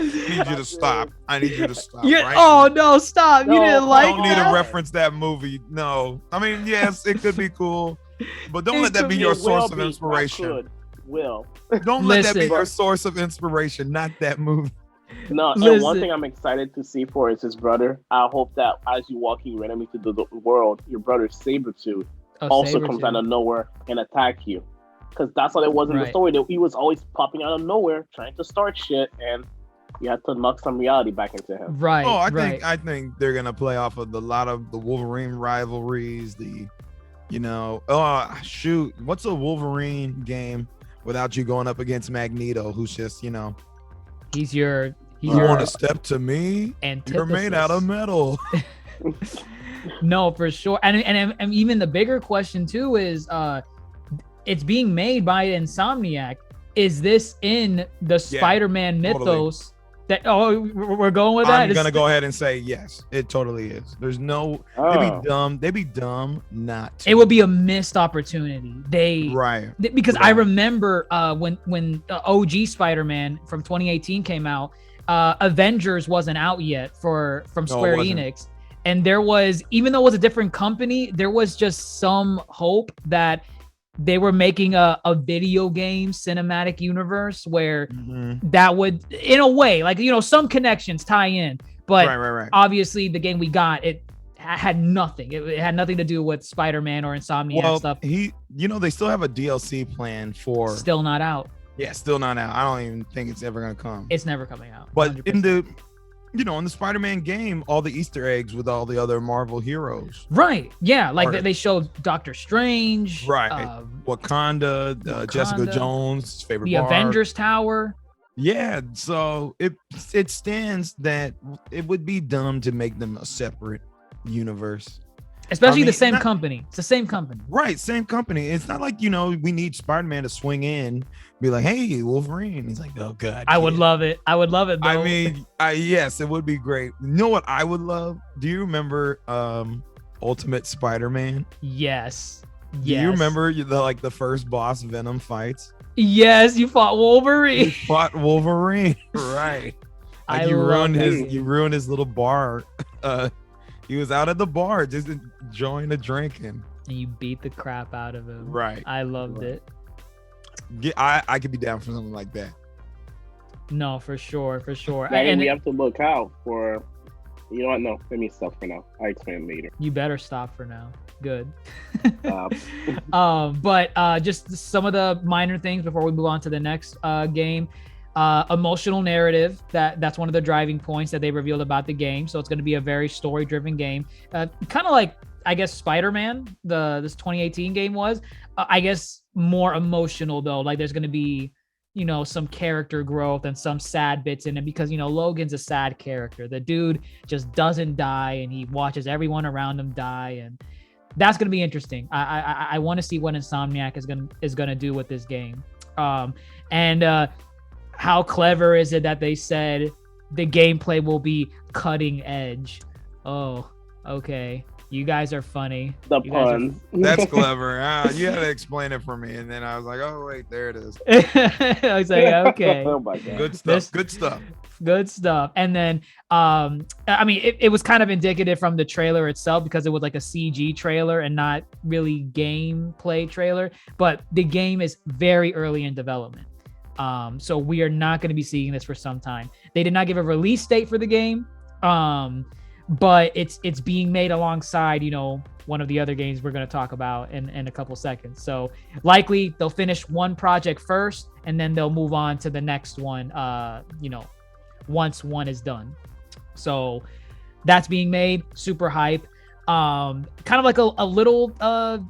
I need you to stop. I need you to stop. Right? Oh no, stop! No, you didn't like that? I don't need to reference that movie. No, I mean, yes, it could be cool, but don't let that be your source of inspiration. Don't let that be your source of inspiration. Not that movie. No, and one thing I'm excited to see for is his brother. I hope that as you walking randomly through the world, your brother Sabretooth also comes out of nowhere and attack you. Because that's what it was in the story. That he was always popping out of nowhere, trying to start shit, and you have to knock some reality back into him. Right. Oh, I think they're gonna play off of a lot of the Wolverine rivalries. What's a Wolverine game without you going up against Magneto, who's just, he's your you want to step to me? Antithesis. You're made out of metal. No, for sure. And even the bigger question too is it's being made by Insomniac. Is this in the Spider-Man mythos? Totally. We're going with that. I'm gonna go ahead and say yes. It totally is. There's no. They'd be dumb not to. It would be a missed opportunity. Because I remember when OG Spider-Man from 2018 came out, Avengers wasn't out yet from Square Enix, and there was, even though it was a different company, there was just some hope that they were making a video game cinematic universe where that would, in a way, like, some connections tie in. But obviously the game we got, it had nothing. It had nothing to do with Spider-Man or Insomniac stuff. They still have a DLC plan for. Still not out. Yeah, still not out. I don't even think it's ever going to come. It's never coming out. 100%. But in the Spider-Man game, all the Easter eggs with all the other Marvel heroes. Right. Yeah. Like they showed Doctor Strange. Right. Wakanda, Jessica Jones' favorite The Avengers Tower. Yeah. So it stands that it would be dumb to make them a separate universe. Especially the same company. It's the same company. Right. Same company. It's not like, we need Spider-Man to swing in, be like, hey, Wolverine. He's like, oh, God. I would love it. I would love it, though. I mean, yes, it would be great. You know what I would love? Do you remember Ultimate Spider-Man? Yes. Do you remember the first boss Venom fights? Yes, you fought Wolverine. You fought Wolverine. Right. Like you ruined his little bar. He was out at the bar just enjoying a drink, and you beat the crap out of him. Right. I loved it. I could be down for something like that. No, for sure. And we have to look out for. You know what? No, let me stop for now. I explain later. You better stop for now. Good. But just some of the minor things before we move on to the next game. Emotional narrative, that's one of the driving points that they revealed about the game. So it's going to be a very story-driven game, kind of like, I guess, Spider-Man, this 2018 game was. I guess more emotional though. Like there's going to be, some character growth and some sad bits in it because Logan's a sad character. The dude just doesn't die, and he watches everyone around him die, and that's going to be interesting. I want to see what Insomniac is going to do with this game. How clever is it that they said the gameplay will be cutting edge? Oh, okay. You guys are funny. The pun. That's clever. You had to explain it for me, and then I was like, "Oh wait, there it is." I was like, "Okay." Oh my God. Good stuff. Good stuff. And then, it was kind of indicative from the trailer itself because it was like a CG trailer and not really gameplay trailer. But the game is very early in development. So we are not going to be seeing this for some time. They did not give a release date for the game, but it's being made alongside, one of the other games we're going to talk about in a couple seconds. So likely they'll finish one project first, and then they'll move on to the next one, once one is done. So that's being made. Super hype. Kind of like a little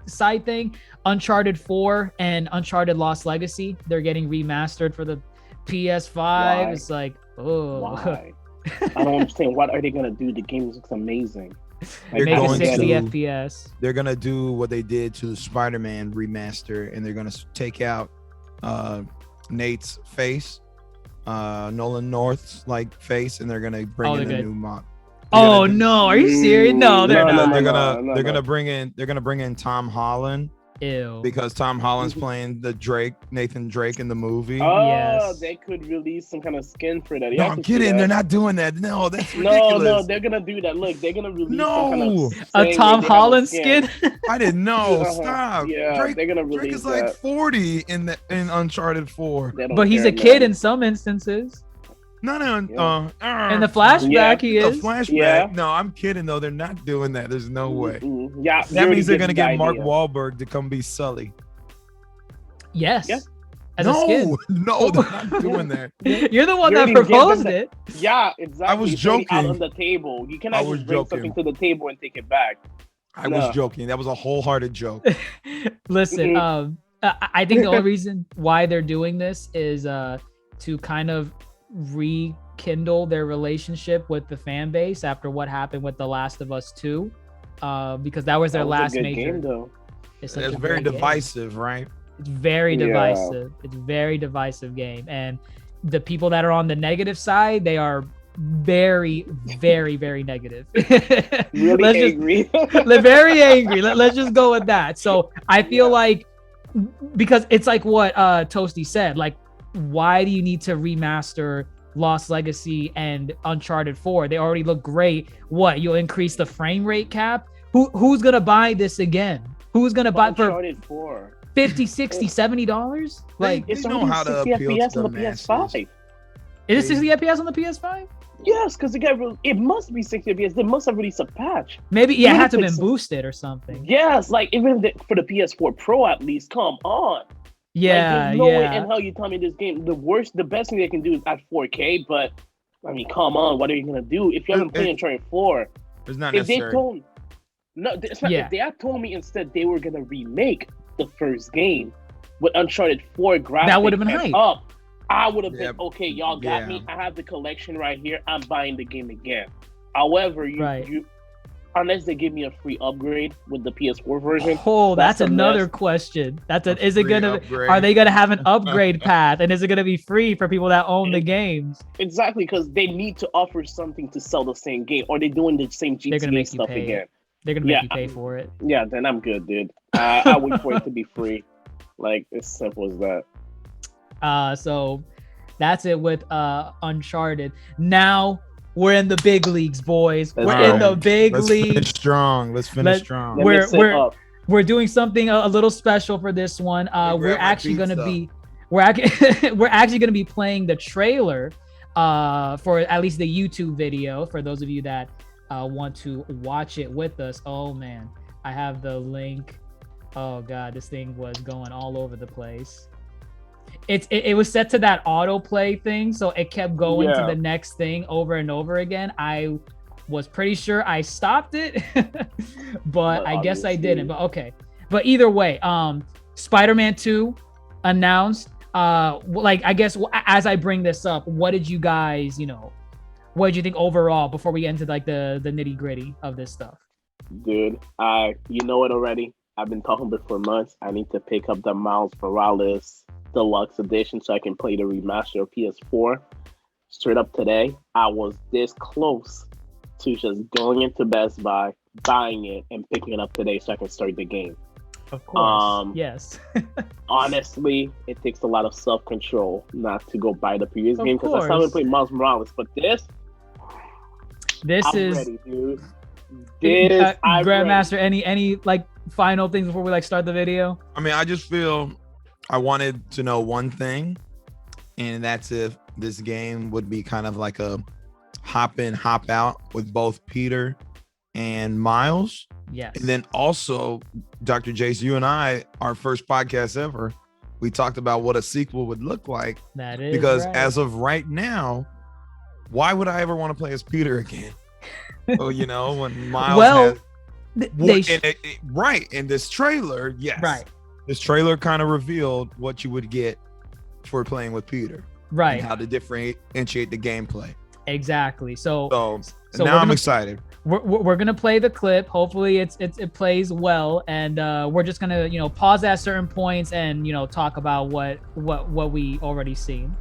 side thing. Uncharted 4 and Uncharted Lost Legacy, they're getting remastered for the PS5. Why? It's like, oh. Why? I don't understand. What are they gonna do? The game looks amazing. They're Make it going 60 to- FPS. They're gonna do what they did to Spider-Man remaster, and they're gonna take out Nate's face, Nolan North's like face, and they're gonna bring in a new mod. Oh no, are you serious? No, they're No, not. no, They're gonna bring in Tom Holland. Ew. Because Tom Holland's playing Nathan Drake in the movie. Oh, Yes. they could release some kind of skin for that. No, I'm kidding. They're not doing that. No, that's ridiculous. No, they're gonna do that. Look, they're gonna release some kind of A thing Tom where they have a Holland skin? I didn't know. Uh-huh. Stop. Yeah, Drake, they're gonna release Drake is like that. 40 in Uncharted 4. They don't But he's care, a kid man. in some instances. Not in In the flashback, he the is. flashback. Yeah. No, I'm kidding though. They're not doing that. There's no way. Mm-mm. Yeah, we That already means they're gonna the get Mark idea. Wahlberg to come be Sully. Yes. Yeah. As a skin. No, they're not doing that. You're the one You that already gave them proposed the- it. Yeah, exactly. I was It's already out joking. on the table. You I cannot was just bring joking. something to the table and take it back. I No. was joking. That was a wholehearted joke. Listen, Mm-mm. I think the only reason why they're doing this is to kind of rekindle their relationship with the fan base after what happened with The Last of Us 2. Because that was their That was a last good major. game, though. It's such It's a very great game. divisive, right? It's very Yeah. divisive. It's very divisive game. And the people that are on the negative side, they are very, very, very negative. Really Let's just angry. they're very angry. Let's just go with that. So I feel like, because it's like what Toasty said, like, why do you need to remaster Lost Legacy and Uncharted 4? They already look great. What, you'll increase the frame rate cap? Who's gonna buy this again? Who's gonna buy for Uncharted 4. $50, $60, $70? Like, They It's know only how to 60 appeal to FPS the on the masses. PS5. is it 60 FPS on the PS5? Yes, because it must be 60 FPS. They must have released a patch. Maybe, yeah, it Even had to if have been it's- boosted or something. Yes, like even for the PS4 Pro at least. Come on. Yeah, Like, there's no way yeah. in hell you tell me this game. The best thing they can do is at 4K. But I mean, come on, what are you gonna do if you haven't played Uncharted 4? It's not If they necessary. told, no, it's not. Yeah. If they had told me instead they were gonna remake the first game with Uncharted 4 graphics, That would've been and hype. up, I would have Yeah, been okay. Y'all got yeah. me. I have the collection right here. I'm buying the game again. However, Right. you unless they give me a free upgrade with the PS4 version. Oh, that's That's a another mess. question. A Is it free gonna? upgrade. Are they gonna have an upgrade path, and is it gonna be free for people that own the games? Exactly, because they need to offer something to sell the same game, or they're doing the same They're gonna GTA make you stuff pay. again. They're gonna make Yeah, you pay for it. Yeah, then I'm good, dude. I wait for it to be free. Like, it's simple as that. So that's it with Uncharted. Now we're in the big leagues, boys. Let's We're in go. the big Let's finish leagues. strong. Let's finish Let- strong. Let We're- me sit we're- up. We're doing something a little special for this one. grab We're my actually gonna pizza. be we're actually gonna be playing the trailer for at least the YouTube video for those of you that want to watch it with us. Oh man, I have the link. Oh god, this thing was going all over the place. It was set to that autoplay thing, so it kept going to Yeah. the next thing over and over again. I was pretty sure I stopped it, but I guess I didn't. But okay. But either way, Spider-Man 2 announced. Like, I guess as I bring this up, what did you guys, what did you think overall before we get into like the nitty-gritty of this stuff? Dude, you know it already. I've been talking about it for months. I need to pick up the Miles Morales Deluxe Edition so I can play the remaster of PS4. Straight up today, I was this close to just going into Best Buy, buying it, and picking it up today so I can start the game. Of course. Yes. Honestly, it takes a lot of self-control not to go buy the previous Of game because I still haven't course. played Miles Morales. But this This I'm is ready, dude. This I'm Grandmaster. Any like final things before we like start the video? I mean, I just feel I wanted to know one thing, and that's if this game would be kind of like a hop in, hop out with both Peter and Miles. Yes. And then also, Dr. Jace, you and I, our first podcast ever, we talked about what a sequel would look like. That is Because right. as of right now, why would I ever want to play as Peter again? Oh, when Miles Well, has right in this trailer, yes, right, this trailer kind of revealed what you would get for playing with Peter, right, and how to differentiate the gameplay. exactly. So So we're now I'm gonna- excited. we're gonna play the clip. Hopefully it plays well, and we're just gonna pause at certain points and talk about what we already seen.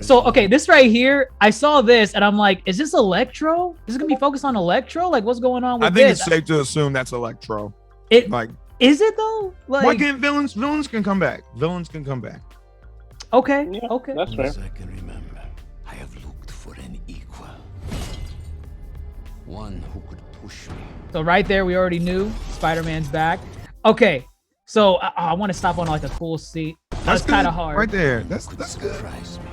So okay, this right here, I saw this and I'm like, is this Electro? Is this gonna be focused on Electro? Like, what's going on with this? I think it's safe to assume that's Electro. It like, is it though? Like, why can't villains can come back? Villains can come back. Okay, Yeah, okay. that's fair. As I can remember, I have looked for an equal. One who could push me. So right there, we already knew Spider-Man's back. Okay, so I want to stop on like a cool seat. That's kind of hard. Right there. That's Could good. surprise me.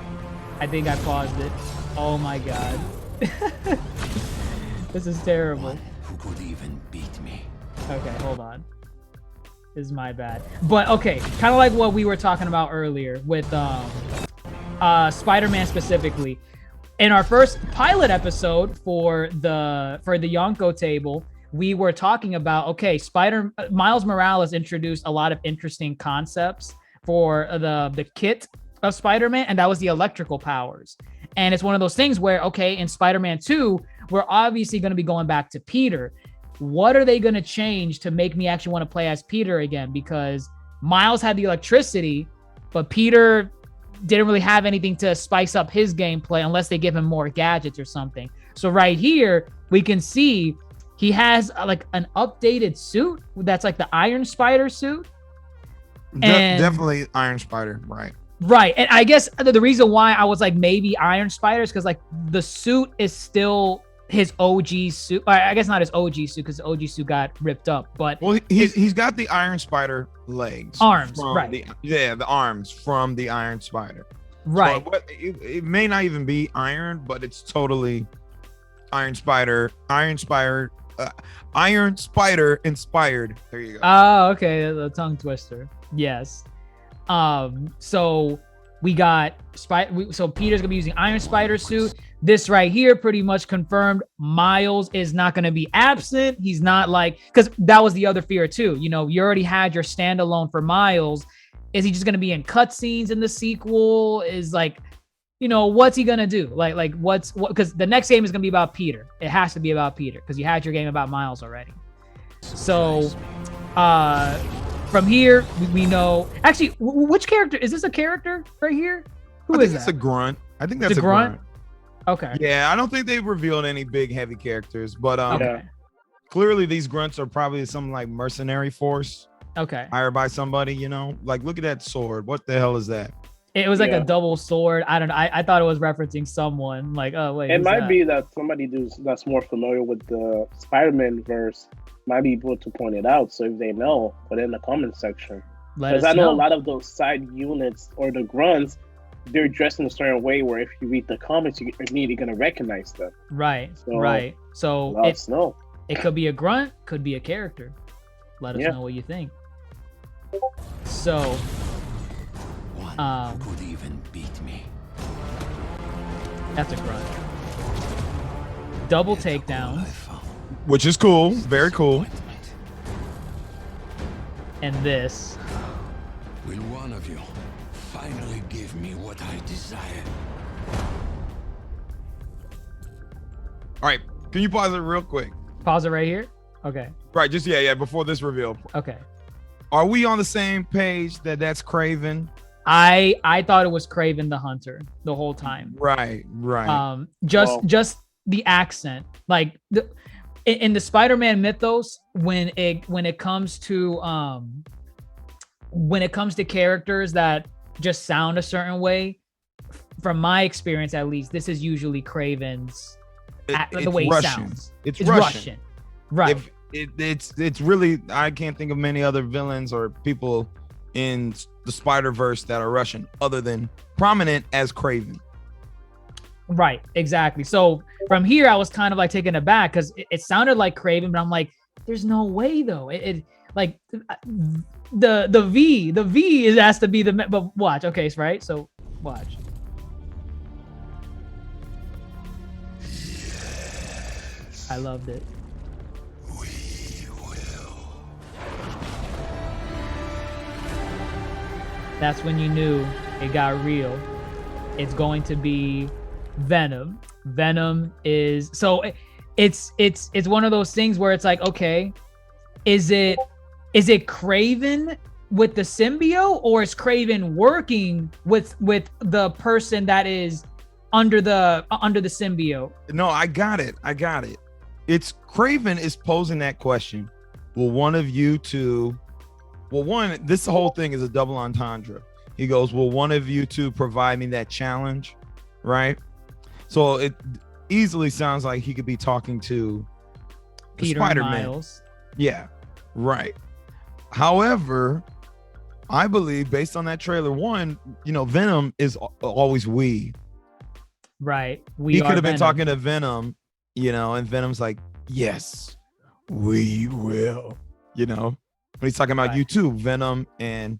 I think I paused it. Oh my god. This is terrible. One who could even beat me. Okay, hold on. This is my bad. But okay, kind of like what we were talking about earlier with Spider-Man specifically. In our first pilot episode for the Yonkō Table, we were talking about, okay, Miles Morales introduced a lot of interesting concepts for the kit of Spider-Man, and that was the electrical powers. And it's one of those things where, okay, in Spider-Man 2, we're obviously going to be going back to Peter. What are they going to change to make me actually want to play as Peter again? Because Miles had the electricity, but Peter didn't really have anything to spice up his gameplay unless they give him more gadgets or something. So right here, we can see he has like an updated suit that's like the Iron Spider suit. Definitely Iron Spider, right? Right. And I guess the reason why I was like maybe Iron Spider is because like the suit is still his OG suit. I guess not his OG suit because the OG suit got ripped up. But well, he's got the Iron Spider legs, arms, right? The arms from the Iron Spider, right? So it may not even be iron, but it's totally Iron Spider inspired. There you go. Oh, okay, the tongue twister. Yes. So we got so Peter's gonna be using Iron Spider suit. This right here pretty much confirmed Miles is not gonna be absent. He's not like, because that was the other fear too. You already had your standalone for Miles. Is he just gonna be in cutscenes in the sequel? Is like, what's he gonna do? Like what? Because the next game is gonna be about Peter. It has to be about Peter because you had your game about Miles already. So, from here, we know. Actually, which character is this? A character right here? Who is that? It's a grunt. I think that's a grunt. Okay. Yeah, I don't think they've revealed any big heavy characters, but Okay. clearly these grunts are probably some like mercenary force Okay. hired by somebody. Like look at that sword. What the hell is that? It was like a double sword. I don't know. I thought it was referencing someone. Like, oh wait. It might be that somebody that's more familiar with the Spider-Man verse might be able to point it out. So if they know, put it in the comment section. Because I know a lot of those side units or the grunts, they're dressed in a certain way where if you read the comments, you're immediately gonna recognize them. Right. So, right. So let us know. It could be a grunt, could be a character. Let us know what you think. So One who could even beat me. That's a grunt. Double takedown. Which is cool. Very cool. And this. Will one of you finally give me what I desire? All right. Can you pause it real quick? Pause it right here. Okay. Right. Just before this reveal. Okay. Are we on the same page that's Kraven? I thought it was Kraven the Hunter the whole time. Right. Just the accent, like in the Spider-Man mythos, when it comes to characters that just sound a certain way, from my experience at least, this is usually Kraven's the way Russian. he sounds. It's Russian. Right. It's really, I can't think of many other villains or people in the Spider-Verse that are Russian other than prominent as Kraven. Right, exactly. So from here, I was kind of like taken aback because it sounded like Kraven, but I'm like, there's no way though. It like the V has to be but watch. Okay, right. So watch. I loved it. We will. That's when you knew it got real. it's going to be Venom. Venom is so it's one of those things where it's like, okay, is it Kraven with the symbiote, or is Kraven working with the person that is under the symbiote? No, I got it. It's Kraven is posing that question. Will one of you two, this whole thing is a double entendre. He goes, will one of you two provide me that challenge? Right? So it easily sounds like he could be talking to Peter Spider-Man. Miles. Yeah, right. However, I believe based on that trailer, Venom is always we. Right. He could have been talking to Venom, and Venom's like, yes, we will, when he's talking about you too, Venom, and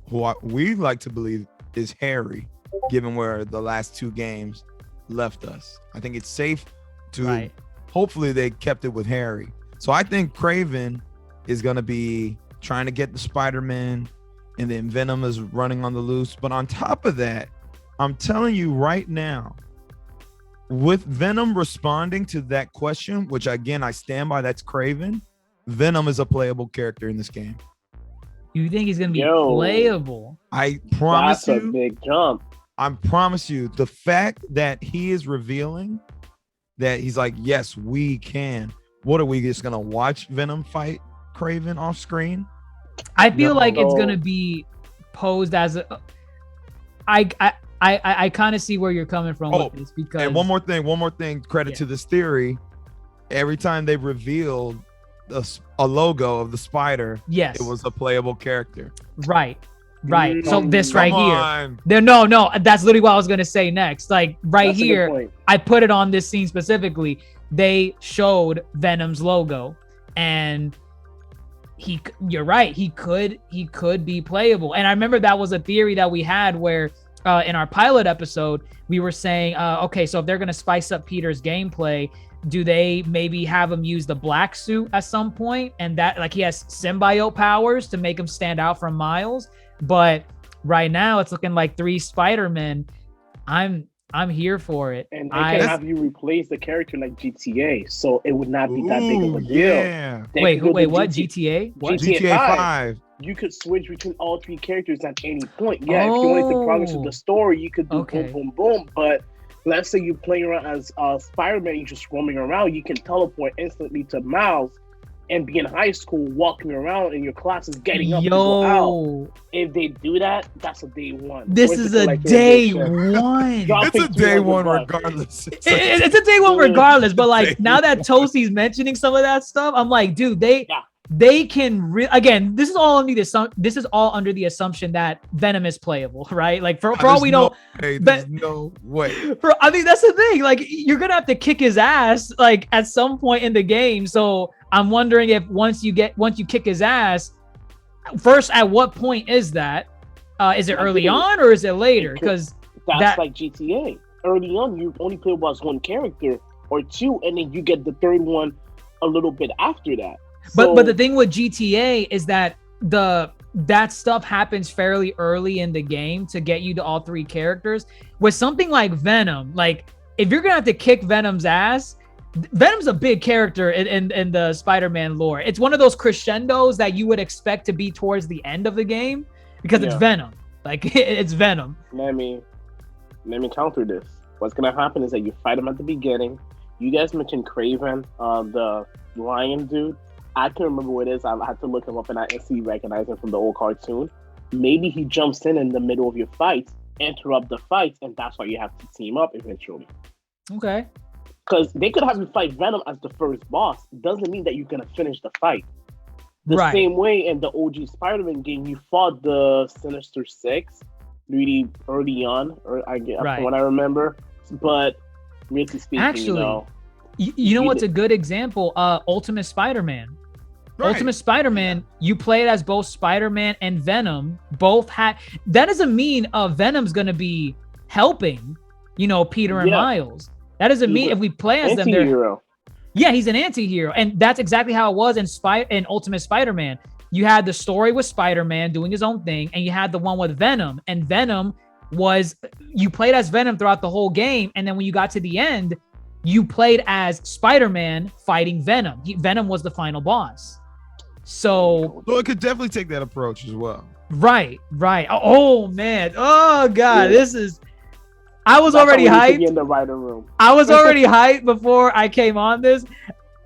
who we like to believe is Harry, given where the last 2 games left us. I think it's safe to, hopefully they kept it with Harry. So I think Kraven is going to be trying to get the Spider-Man, and then Venom is running on the loose. But on top of that, I'm telling you right now, with Venom responding to that question, which again, I stand by, that's Kraven, Venom is a playable character in this game. You think he's going to be playable? I promise That's a big jump. I promise you, the fact that he is revealing that he's like, yes, we can. What are we just going to watch Venom fight Kraven off screen? I feel like it's going to be posed as I kind of see where you're coming from with this, because and one more thing, credit to this theory. Every time they revealed a logo of the spider, yes, it was a playable character. Right. So this right on. Here, no, that's literally what I was gonna say next. Like That's here, I put it on this scene specifically. They showed Venom's logo, and you're right, he could be playable. And I remember that was a theory that we had where in our pilot episode we were saying, okay, so if they're gonna spice up Peter's gameplay, do they maybe have him use the black suit at some point, and that like he has symbiote powers to make him stand out from Miles? But right now it's looking like 3 Spider-Men. I'm here for it. And they can have you replace the character like GTA, so it would not be that big of a deal. Yeah. Wait, what? GTA? What? GTA 5. You could switch between all 3 characters at any point. Yeah, if you wanted to progress with the story, you could do boom, boom, boom. But let's say you're playing around as Spider-Man, you're just roaming around, you can teleport instantly to Miles and be in high school, walking around in your classes, getting up to go out. If they do that, that's a day one. This is a day one. It's a day one regardless. It's a day one regardless. But like now that Toasty's mentioning some of that stuff, I'm like, dude, they can again. This is all under the assumption that Venom is playable, right? Like for all we know, there's no way. I mean, that's the thing. Like you're gonna have to kick his ass like at some point in the game. So I'm wondering if once you kick his ass, first, at what point is that? Is it early on or is it later? Because that's like GTA. Early on, you only play as 1 character or 2, and then you get the 3rd one a little bit after that. But the thing with GTA is that that stuff happens fairly early in the game to get you to all 3 characters. With something like Venom, like if you're gonna have to kick Venom's ass, Venom's a big character in the Spider-Man lore. It's one of those crescendos that you would expect to be towards the end of the game because it's Venom. Like it's Venom. Let me counter this. What's gonna happen is that you fight him at the beginning. You guys mentioned Kraven, the lion dude. I can't remember what it is. I had to look him up, and I instantly recognize him from the old cartoon. Maybe he jumps in the middle of your fight, interrupt the fight, and that's why you have to team up eventually. Okay. Because they could have you fight Venom as the first boss. Doesn't mean that you're going to finish the fight. The same way in the OG Spider-Man game, you fought the Sinister Six really early on, from what I remember. But really speaking, actually, you know what's a good example? Ultimate Spider-Man. Right. Ultimate Spider-Man, you play it as both Spider-Man and Venom. Both had. That doesn't mean Venom's going to be helping, Peter and Miles. That doesn't mean if we play as them, he's an anti-hero. And that's exactly how it was in Ultimate Spider-Man. You had the story with Spider-Man doing his own thing, and you had the one with Venom. And Venom was you played as Venom throughout the whole game, and then when you got to the end, you played as Spider-Man fighting Venom. Venom was the final boss. So it could definitely take that approach as well. Right. Oh man. Oh god, this is. I was already hyped. In the writer room. I was already hyped before I came on this.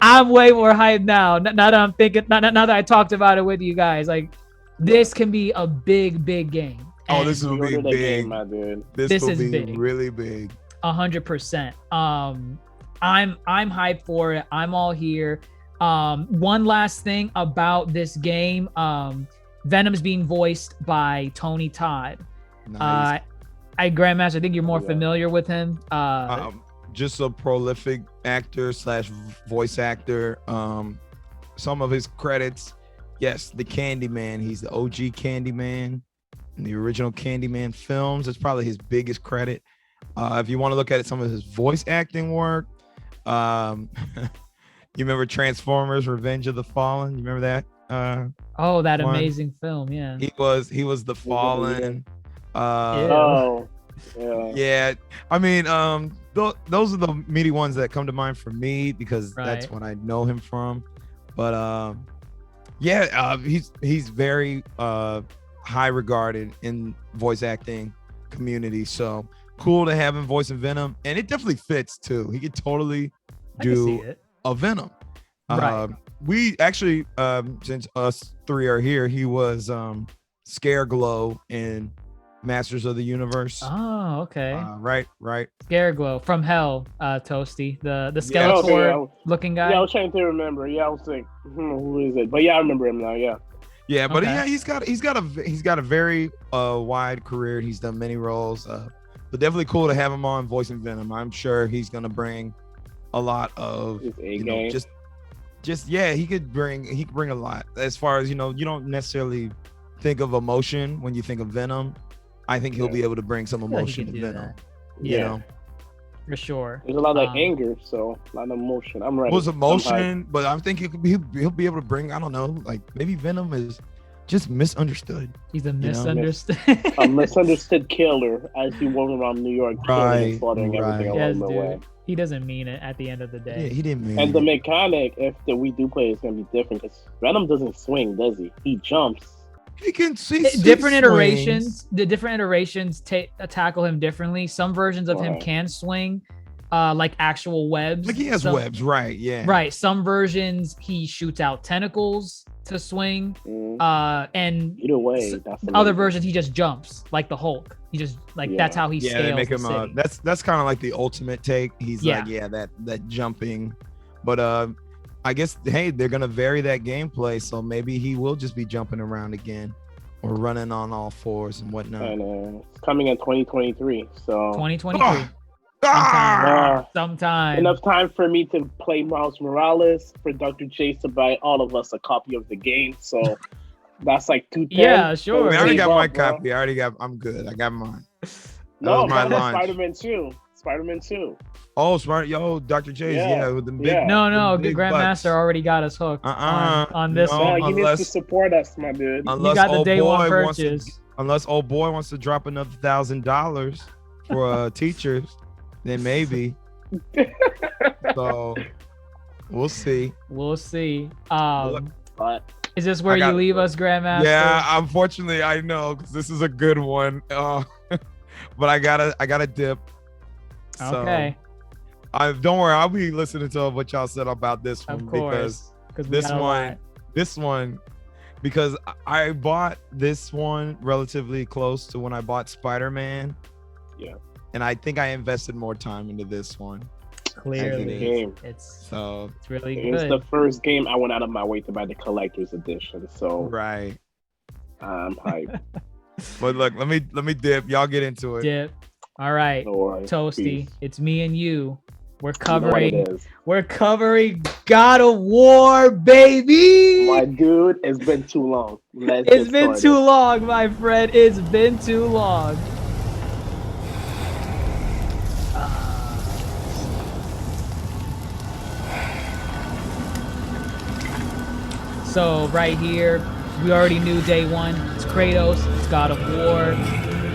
I'm way more hyped now. Now that I'm thinking, now that I talked about it with you guys, like this can be a big game. Oh, this will be big. Game, my dude. This will is be big. Really big. 100%. I'm hyped for it. I'm all here. One last thing about this game. Venom's being voiced by Tony Todd. Nice. Grandmaster, I think you're more familiar with him. Just a prolific actor / voice actor. Some of his credits, yes, the Candyman. He's the OG Candyman in the original Candyman films. That's probably his biggest credit. If you want to look at it, some of his voice acting work. You remember Transformers: Revenge of the Fallen? You remember that? That amazing film. Yeah. He was the Fallen. Yeah. I mean, those are the meaty ones that come to mind for me because that's what I know him from. But he's very high regarded in voice acting community. So cool to have him voicing Venom, and it definitely fits too. He could totally do a Venom. We actually, since us three are here, he was Scareglow in Masters of the Universe. Oh, okay. Right. Scareglow from Hell, Toasty, the Skeletor looking guy. Yeah, I was trying to remember. Yeah, I was like, who is it? But yeah, I remember him now. Yeah. Yeah, but he's got a very wide career. He's done many roles. But definitely cool to have him on voicing Venom. I'm sure he's gonna bring a lot of he could bring a lot as far as you don't necessarily think of emotion when you think of Venom. I think he'll be able to bring some emotion to Venom. You know, for sure. There's a lot of anger, so a lot of emotion. I'm ready. It was emotion, but I think he'll be able to bring. I don't know, like maybe Venom is just misunderstood. He's a misunderstood, a misunderstood killer as he walks around New York, killing and slaughtering everything along the way. He doesn't mean it at the end of the day. Yeah, he didn't mean it. And the mechanic, if we do play, is going to be different because Venom doesn't swing, does he? He jumps. He can see different iterations. The different iterations tackle him differently. Some versions of him can swing, like actual webs. Like he has webs, right? Yeah. Right. Some versions he shoots out tentacles to swing. And either way, other versions he just jumps like the Hulk. He just that's how he scales. They make him. That's kind of like the ultimate take. He's that jumping, but I guess, hey, they're going to vary that gameplay, so maybe he will just be jumping around again or running on all fours and whatnot. And it's coming in 2023, so... 2023. Sometime. Enough time for me to play Miles Morales, for Dr. Jace to buy all of us a copy of the game, so that's like 210. Yeah, sure. I already got my copy. I'm good. I got mine. No, Spider-Man 2. Spider-Man 2. Oh, smart. Yo, Dr. J, with the big... No, the Grandmaster already got us hooked on this one. He needs to support us, my dude. You got the day one purchase. Unless old boy wants to drop another $1,000 for teachers, then maybe. So, we'll see. Is this where you leave us, Grandmaster? Yeah, unfortunately, I know, because this is a good one. But I gotta dip. So. Okay. Don't worry, I'll be listening to what y'all said about this one, because because I bought this one relatively close to when I bought Spider-Man. Yeah. And I think I invested more time into this one. Clearly. It's really good. It's the first game I went out of my way to buy the collector's edition. So right. I'm hyped. But look, let me dip. Y'all get into it. Dip. All right. Toasty. Peace. It's me and you. We're covering God of War, baby. My dude, it's been too long. It's been too long, my friend. It's been too long. So right here, we already knew day one. It's Kratos. It's God of War.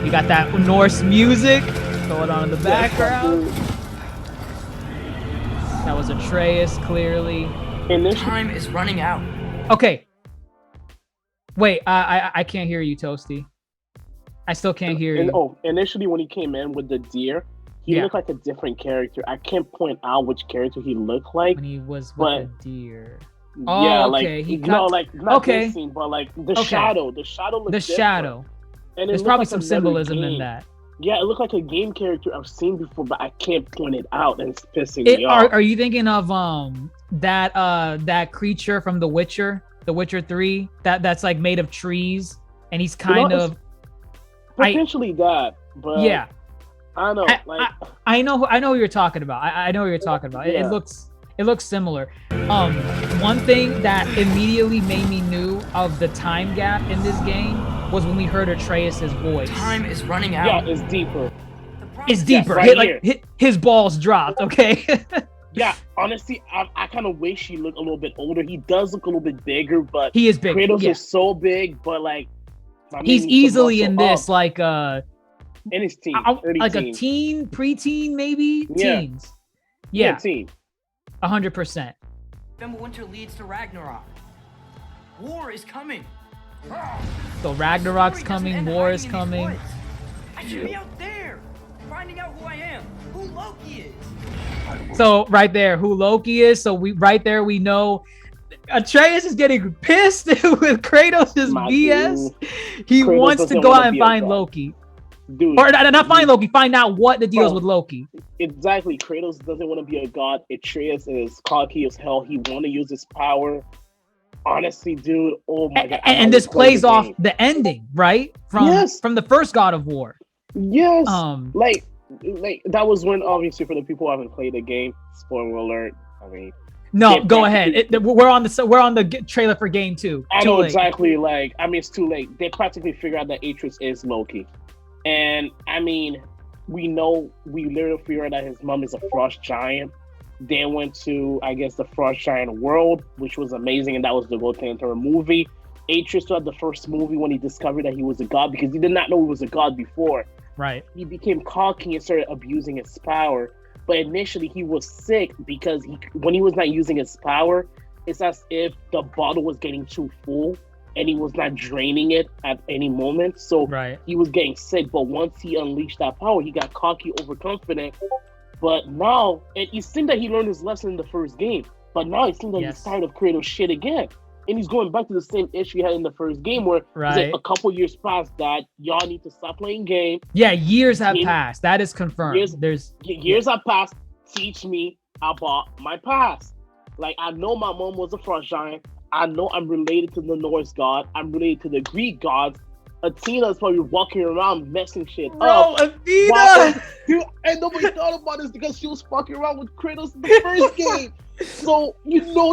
You got that Norse music going on in the background. That was Atreus, clearly. And this time is running out. Okay. Wait, I can't hear you, Toasty. I still can't hear you. Initially when he came in with the deer, he looked like a different character. I can't point out which character he looked like. When he was with the deer. Yeah, okay. Not this scene, but like the shadow. The shadow looks different. Shadow. And there's probably some symbolism in that. Yeah, it looked like a game character I've seen before, but I can't point it out, and it's pissing me off. Are you thinking of that creature from The Witcher 3 that's like made of trees, and he's kind of potentially that, but yeah, I don't know. I know who you're talking about. I know who you're talking about. Yeah. It looks similar. One thing that immediately made me new of the time gap in this game was when we heard Atreus's voice. Time is running out. Yeah, it's deeper. It's deeper. His balls dropped. Okay. Yeah, honestly, I kind of wish he looked a little bit older. He does look a little bit bigger, but he is big. Kratos is so big, but like he's easily in this in his teen, like a teen, preteen, maybe teens. Yeah, teen. 100%. Winter leads to Ragnarok. War is coming. So Ragnarok's coming, war is coming. I should be out there, finding out who I am, who Loki is. So right there, who Loki is. So we know Atreus is getting pissed with Kratos' BS. He Kratos wants to go out and find Loki. Dude, or not find Loki, find out what the deal is with Loki. Exactly. Kratos doesn't want to be a god. Atreus is cocky as hell. He want to use his power. Honestly, dude, oh my god. And this plays off the ending, right? From the first God of War. Yes. Like that was when, obviously, for the people who haven't played the game, spoiler alert. I mean, no, go ahead. We're on the trailer for game 2. I know exactly. It's too late. They practically figure out that Atreus is Loki. And I mean, we literally figured out his mom is a frost giant. They went to, I guess, the frost giant world, which was amazing, and that was the gold thing into a movie. Atreus had the first movie when he discovered that he was a god, because he did not know he was a god before. Right. He became cocky and started abusing his power. But initially, he was sick because when he was not using his power, it's as if the bottle was getting too full, and he was not draining it at any moment. So he was getting sick. But once he unleashed that power, he got cocky, overconfident. But now, it seemed that he learned his lesson in the first game. But now it seems like he's tired of Kratos shit again. And he's going back to the same issue he had in the first game, where he's like, a couple years past that, y'all need to stop playing games. Yeah, years have passed. That is confirmed. Years have passed. Teach me about my past. Like, I know my mom was a frost giant. I know I'm related to the Norse god. I'm related to the Greek gods. Athena's probably walking around messing shit up. Athena! Dude, and nobody thought about this because she was fucking around with Kratos in the first game. So,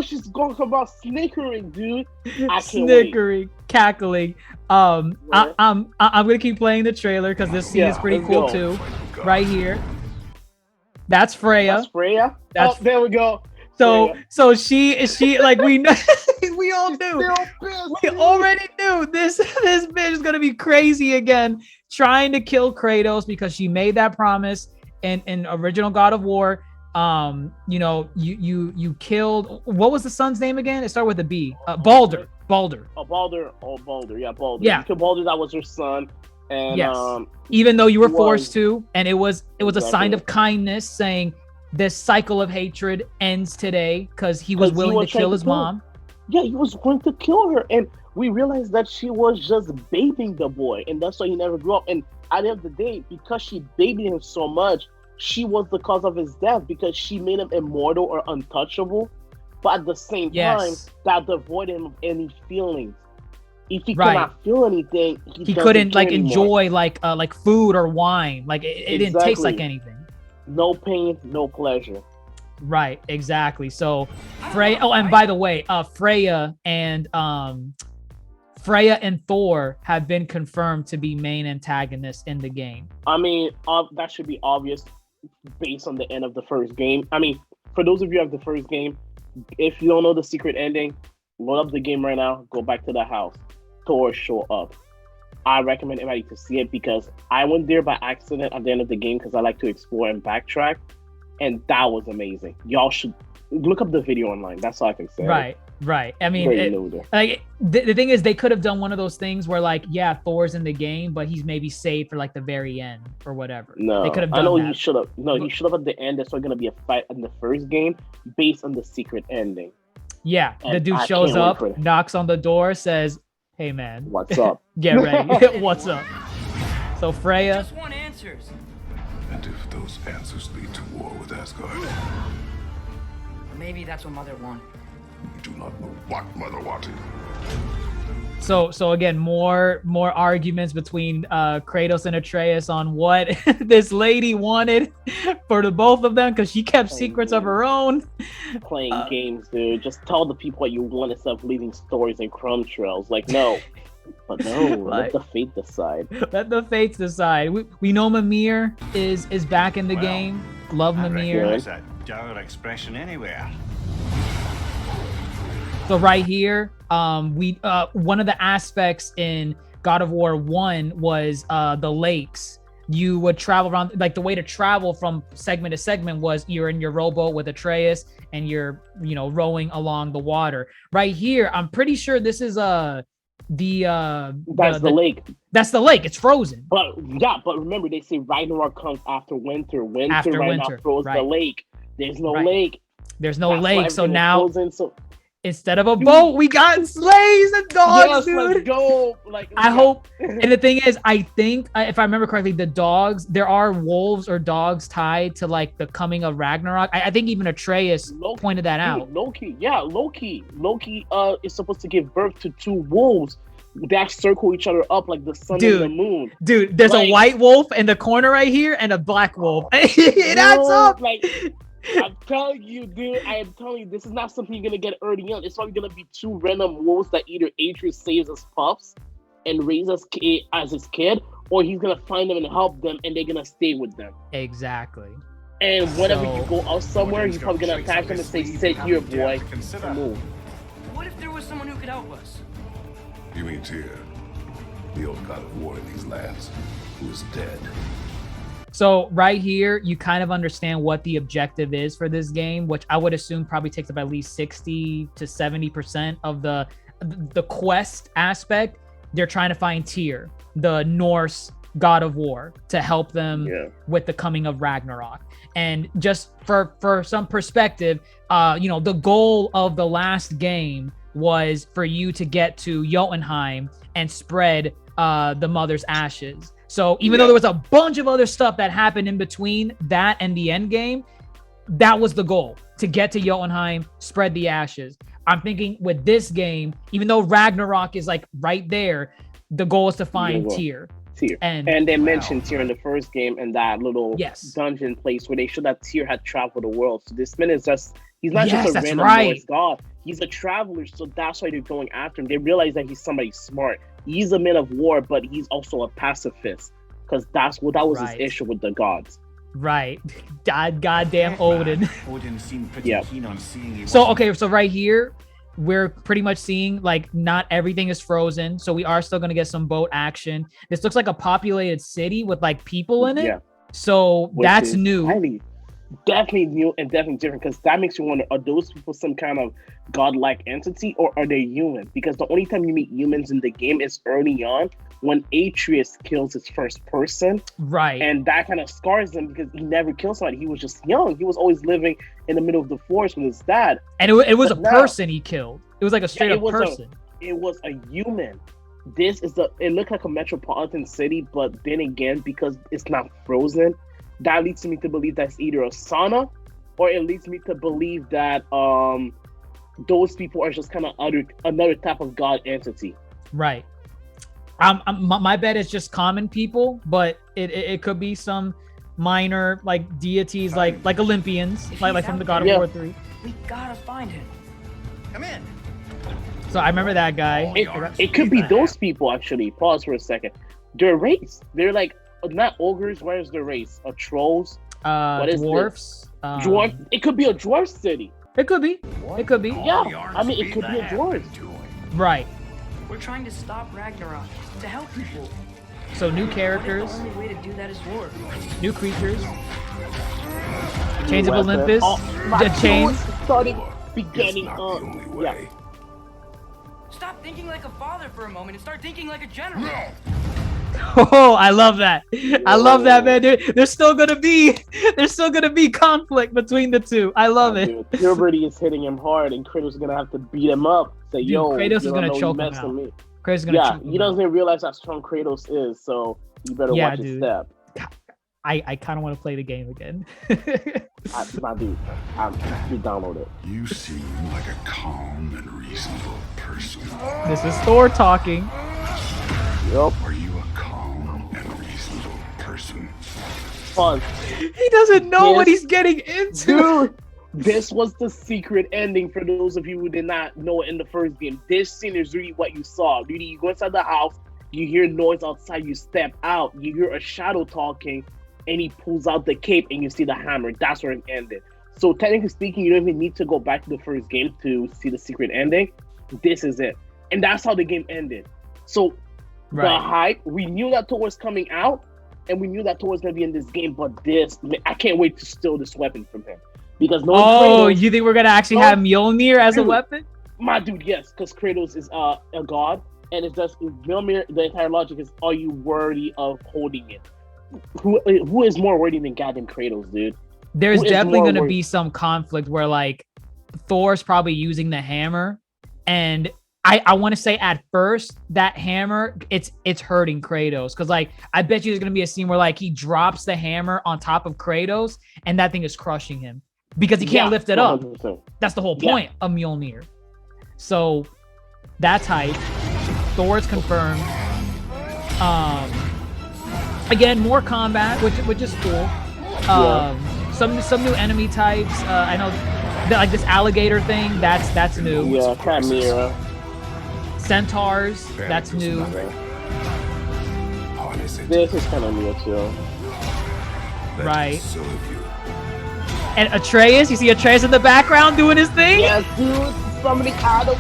she's going to come out snickering, dude. I can't wait. Cackling. I'm going to keep playing the trailer because this scene is pretty cool too. Right here. That's Freya. There we go. So she like we know, we all knew. We already knew this bitch is gonna be crazy again, trying to kill Kratos because she made that promise in original God of War. You killed, what was the son's name again? It started with a B. Balder. Balder. Yeah, Balder. Yeah. You killed Balder, that was her son. And even though you were forced to, and it was a sign of kindness, saying this cycle of hatred ends today because he was willing to kill his mom. Yeah, he was going to kill her, and we realized that she was just babying the boy, and that's why he never grew up. And at the end of the day, because she babied him so much, she was the cause of his death because she made him immortal or untouchable. But at the same time, that devoided him of any feelings. If he could not feel anything, he couldn't enjoy like food or wine. Like it didn't taste like anything. No pain, no pleasure. Right, exactly. So Freya. Oh, and by the way, Freya and Thor have been confirmed to be main antagonists in the game. I mean, that should be obvious based on the end of the first game. I mean, for those of you who have the first game, if you don't know the secret ending, load up the game right now. Go back to the house. Thor show up. I recommend everybody to see it because I went there by accident at the end of the game because I like to explore and backtrack, and that was amazing. Y'all should look up the video online. That's all I can say. Right. I mean, the thing is, they could have done one of those things where, like, yeah, Thor's in the game, but he's maybe saved for like the very end or whatever. No, they could have done I know that. he should have. No, he should have at the end. There's going to be a fight in the first game based on the secret ending. Yeah, And the dude shows up, knocks on the door, says, "Hey, man, what's up? Get ready. What's up?" So Freya. Just want answers. And if those answers lead to war with Asgard, Maybe that's what Mother wanted. we do not know what Mother wanted. So again, more arguments between Kratos and Atreus on what this lady wanted for the both of them, because she kept secrets of her own. Playing games, dude. Just tell the people what you want instead of leaving stories and crumb trails. Like, no. But no, let the fate decide. Let the fates decide. We know Mimir is back in the game. Love Mimir. There's that dour expression anywhere. So right here, we one of the aspects in God of War 1 was the lakes. You would travel around, like the way to travel from segment to segment was you're in your rowboat with Atreus and you're, rowing along the water. Right here, I'm pretty sure this is the lake. That's the lake. It's frozen. But remember they say Ragnarok comes after winter. After right winter, now froze the lake. There's no lake. There's no That's lake. So now frozen, instead of a boat, we got sleighs and dogs, yes, dude. Let's go. I hope. And the thing is, I think if I remember correctly, the dogs, there are wolves or dogs tied to like the coming of Ragnarok. I think even Atreus pointed that out. Loki is supposed to give birth to two wolves that circle each other up like the sun and the moon. Dude, there's a white wolf in the corner right here and a black wolf. It adds up. I'm telling you, dude. I am telling you, this is not something you're gonna get early on. It's probably gonna be two random wolves that either Atreus saves as pups and raises as his kid, or he's gonna find them and help them, and they're gonna stay with them. Exactly. And whenever you go out somewhere, he's probably gonna attack them and say, "Sit here, boy, and move." What if there was someone who could help us? You mean Tyr, the old god of war in these lands, who is dead? So right here, you kind of understand what the objective is for this game, which I would assume probably takes up at least 60 to 70% of the quest aspect. They're trying to find Tyr, the Norse god of war, to help them with the coming of Ragnarok. And just for some perspective, the goal of the last game was for you to get to Jotunheim and spread the mother's ashes. So even though there was a bunch of other stuff that happened in between that and the end game, that was the goal, to get to Jotunheim, spread the ashes. I'm thinking with this game, even though Ragnarok is like right there, the goal is to find Tyr. And they mentioned Tyr in the first game in that little dungeon place where they showed that Tyr had traveled the world. So this man is he's not just a random Norse god. He's a traveler, so that's why they're going after him. They realize that he's somebody smart. He's a man of war, but he's also a pacifist, because that was his issue with the gods. Right. Goddamn Odin. Odin seemed pretty keen on seeing you. So right here, we're pretty much seeing like not everything is frozen, so we are still going to get some boat action. This looks like a populated city with like people in it. Yeah. So that's new. Definitely new and definitely different, because that makes you wonder, are those people some kind of godlike entity, or are they human? Because the only time you meet humans in the game is early on when Atreus kills his first person. Right. And that kind of scars him because he never killed somebody. He was just young. He was always living in the middle of the forest with his dad. And it was person he killed. It was like a straight up person. It was a human. It looked like a metropolitan city, but then again, because it's not frozen, that leads me to believe that's either a sauna, or it leads me to believe that those people are just kind of another type of god entity. Right. My bet is just common people, but it could be some minor like deities, like Olympians, like from the God of War 3. We gotta find him. Come in. So I remember that guy. It could be those people actually. Pause for a second. They're a race. They're like not ogres. Where is the race? Trolls? What is dwarfs? Dwarf. It could be a dwarf city. It could be. It could be. Yeah. I mean, it could be a dwarf. Right. We're trying to stop Ragnarok, to help people. So new characters, The only way to do that is war. new creatures, Chains of Weapon. Olympus, My the chains. dude started It's beginning not the on. only Yeah. way. Stop thinking like a father for a moment and start thinking like a general. Oh, I love that. I love that, man. There's still gonna be conflict between the two. I love it. Dude, puberty is hitting him hard, and Kratos is gonna have to beat him up. Say, Dude, yo, Kratos you is don't gonna know you choke him messed out. with me. Kratos is gonna Yeah, choke he him out. doesn't realize how strong Kratos is, so you better Yeah, watch his dude. step. I kind of want to play the game again. My dude, we download it. You seem like a calm and reasonable person. This is Thor talking. Yup. Are you a calm and reasonable person? Fun. He doesn't know what Yes. he's getting into. Dude, this was the secret ending for those of you who did not know it in the first game. This scene is really what you saw. Really, you go inside the house, you hear noise outside, you step out, you hear a shadow talking, and he pulls out the cape and you see the hammer. That's where it ended. So technically speaking, you don't even need to go back to the first game to see the secret ending. This is it. And that's how the game ended. So the Right. hype, we knew that Thor was coming out, and we knew that Thor was going to be in this game, but this, I can't wait to steal this weapon from him. Because no Oh, Kratos, you think we're gonna actually No. have Mjolnir as a Dude. weapon? my dude, yes, because Kratos is a god, and it's just Mjolnir. The entire logic is, are you worthy of holding it? Who is more worthy than goddamn Kratos, dude? There's Who is definitely more gonna worthy? be some conflict where like Thor's probably using the hammer, and I want to say at first that hammer it's hurting Kratos, because like I bet you there's gonna be a scene where like he drops the hammer on top of Kratos and that thing is crushing him because he can't Yeah, lift it up. 100%. That's the whole Yeah. point of Mjolnir. So that's hype. Thor's confirmed. Again, more combat, which is cool. Some new enemy types. I know like this alligator thing. That's new. Yeah, Chimera. Centaurs. That's new. Harness it. This is kind of new too. Let Right. it serve you. And Atreus. You see Atreus in the background doing his thing. Yes, dude. Somebody out of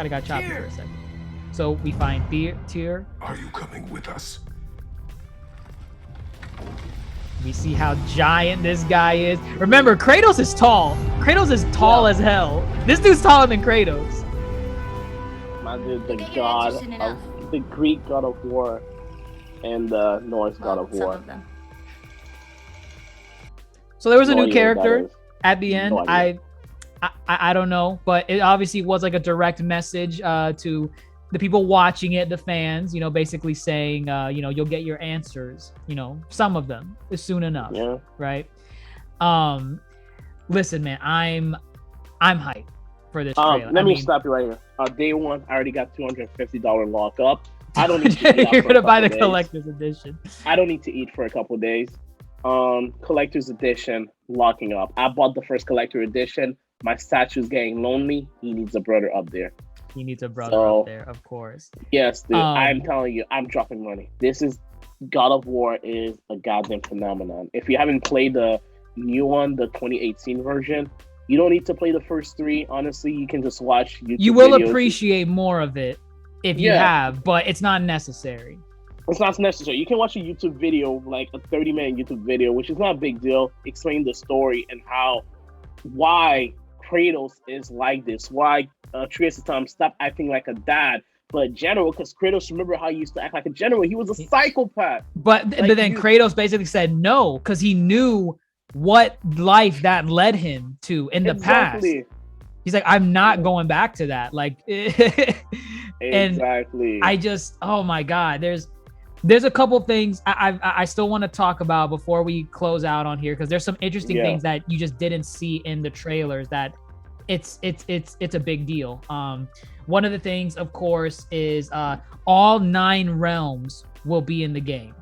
Got choppy for a second. So we find Tyr. Are you coming with us? We see how giant this guy is. Remember, Kratos is tall. Kratos is tall as hell. This dude's taller than Kratos. my dude, the think you're god interested enough. of the Greek god of war and the Norse god of Some war. of them. So there was a No new idea what that character is. at the end. No idea. I don't know, but it obviously was like a direct message to the people watching it, the fans, basically saying, you'll get your answers, some of them soon enough. Yeah. Right. Listen, man, I'm hyped for this trailer. Let me stop you right here. Day one, I already got $250 lockup. I don't need to eat out You're for gonna a buy the couple days. collector's edition. I don't need to eat for a couple days. Collector's edition, locking up. I bought the first collector edition. My statue's getting lonely. He needs a brother up there. He needs a brother So- up there, of course. Yes, dude. Um, I'm telling you, I'm dropping money. This is God of War is a goddamn phenomenon. If you haven't played the new one, the 2018 version, you don't need to play the first three. Honestly, you can just watch YouTube You will videos. appreciate more of it if you Yeah. have, but it's not necessary. It's not necessary. You can watch a YouTube video, like a 30-minute YouTube video, which is not a big deal, explaining the story and why Kratos is like this, why Atreus is telling him stop acting like a dad, but general, because Kratos, remember how he used to act like a general? He was a psychopath. But then Kratos basically said no because he knew what life that led him to in the past. He's like, I'm not going back to that. Like, and Exactly. I just, oh my God, there's a couple things I still want to talk about before we close out on here, because there's some interesting things that you just didn't see in the trailers that it's a big deal. One of the things, of course, is all 9 realms will be in the game.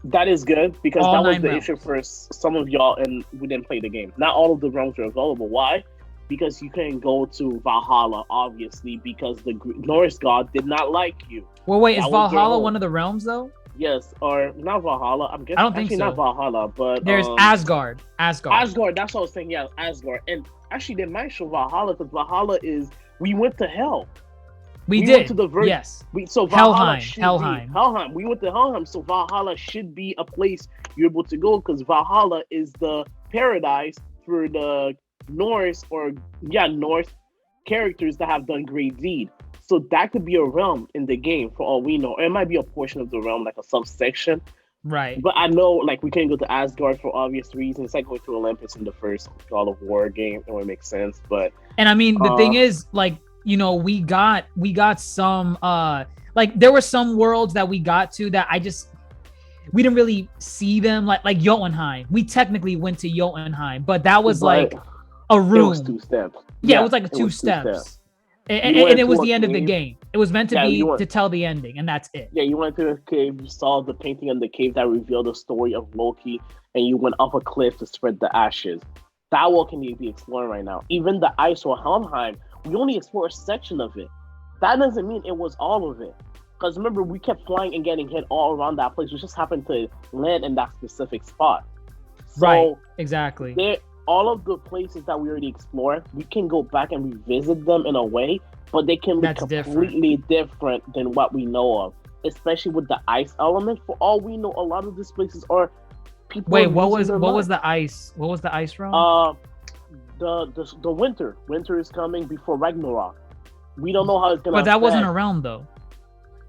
That is good, because All that was 9 the realms. issue for some of y'all, and we didn't play the game. Not all of the realms are available. Why? Because you couldn't go to Valhalla, obviously, because the Norse god did not like you. Well, wait, is That was their Valhalla whole- one of the realms though? Yes, or not Valhalla. I'm guessing. I don't think actually so. Not Valhalla, but There's Asgard. Asgard. That's what I was saying. Yeah, Asgard. And actually, they might show Valhalla because Valhalla is. We went to hell. We went did. to the Yes. So Valhalla Helheim. Helheim. We went to Helheim. So Valhalla should be a place you're able to go because Valhalla is the paradise for the Norse characters that have done great deed. So that could be a realm in the game for all we know. Or it might be a portion of the realm, like a subsection. Right. But I know, like, we couldn't go to Asgard for obvious reasons. It's like going to Olympus in the first God of War game. It would make sense. But and I mean, the thing is, like, you know, we got some like there were some worlds that we got to that we didn't really see them, like Jotunheim. We technically went to Jotunheim, but that was like a room. It was 2 steps. Yeah, it was like two steps. And it was the end of the game. It was meant to be to tell the ending, and that's it. Yeah, you went to a cave, you saw the painting in the cave that revealed the story of Loki, and you went up a cliff to spread the ashes. That world can be explored right now. Even the ice or Helmheim, we only explored a section of it. That doesn't mean it was all of it. Because remember, we kept flying and getting hit all around that place. We just happened to land in that specific spot. So right, exactly. All of the places that we already explored, we can go back and revisit them in a way, but they can be completely different than what we know of, especially with the ice element. For all we know, a lot of these places are people. Wait, what was the ice? What was the ice realm? The winter. Winter is coming before Ragnarok. We don't know how it's gonna. But that wasn't a realm, though.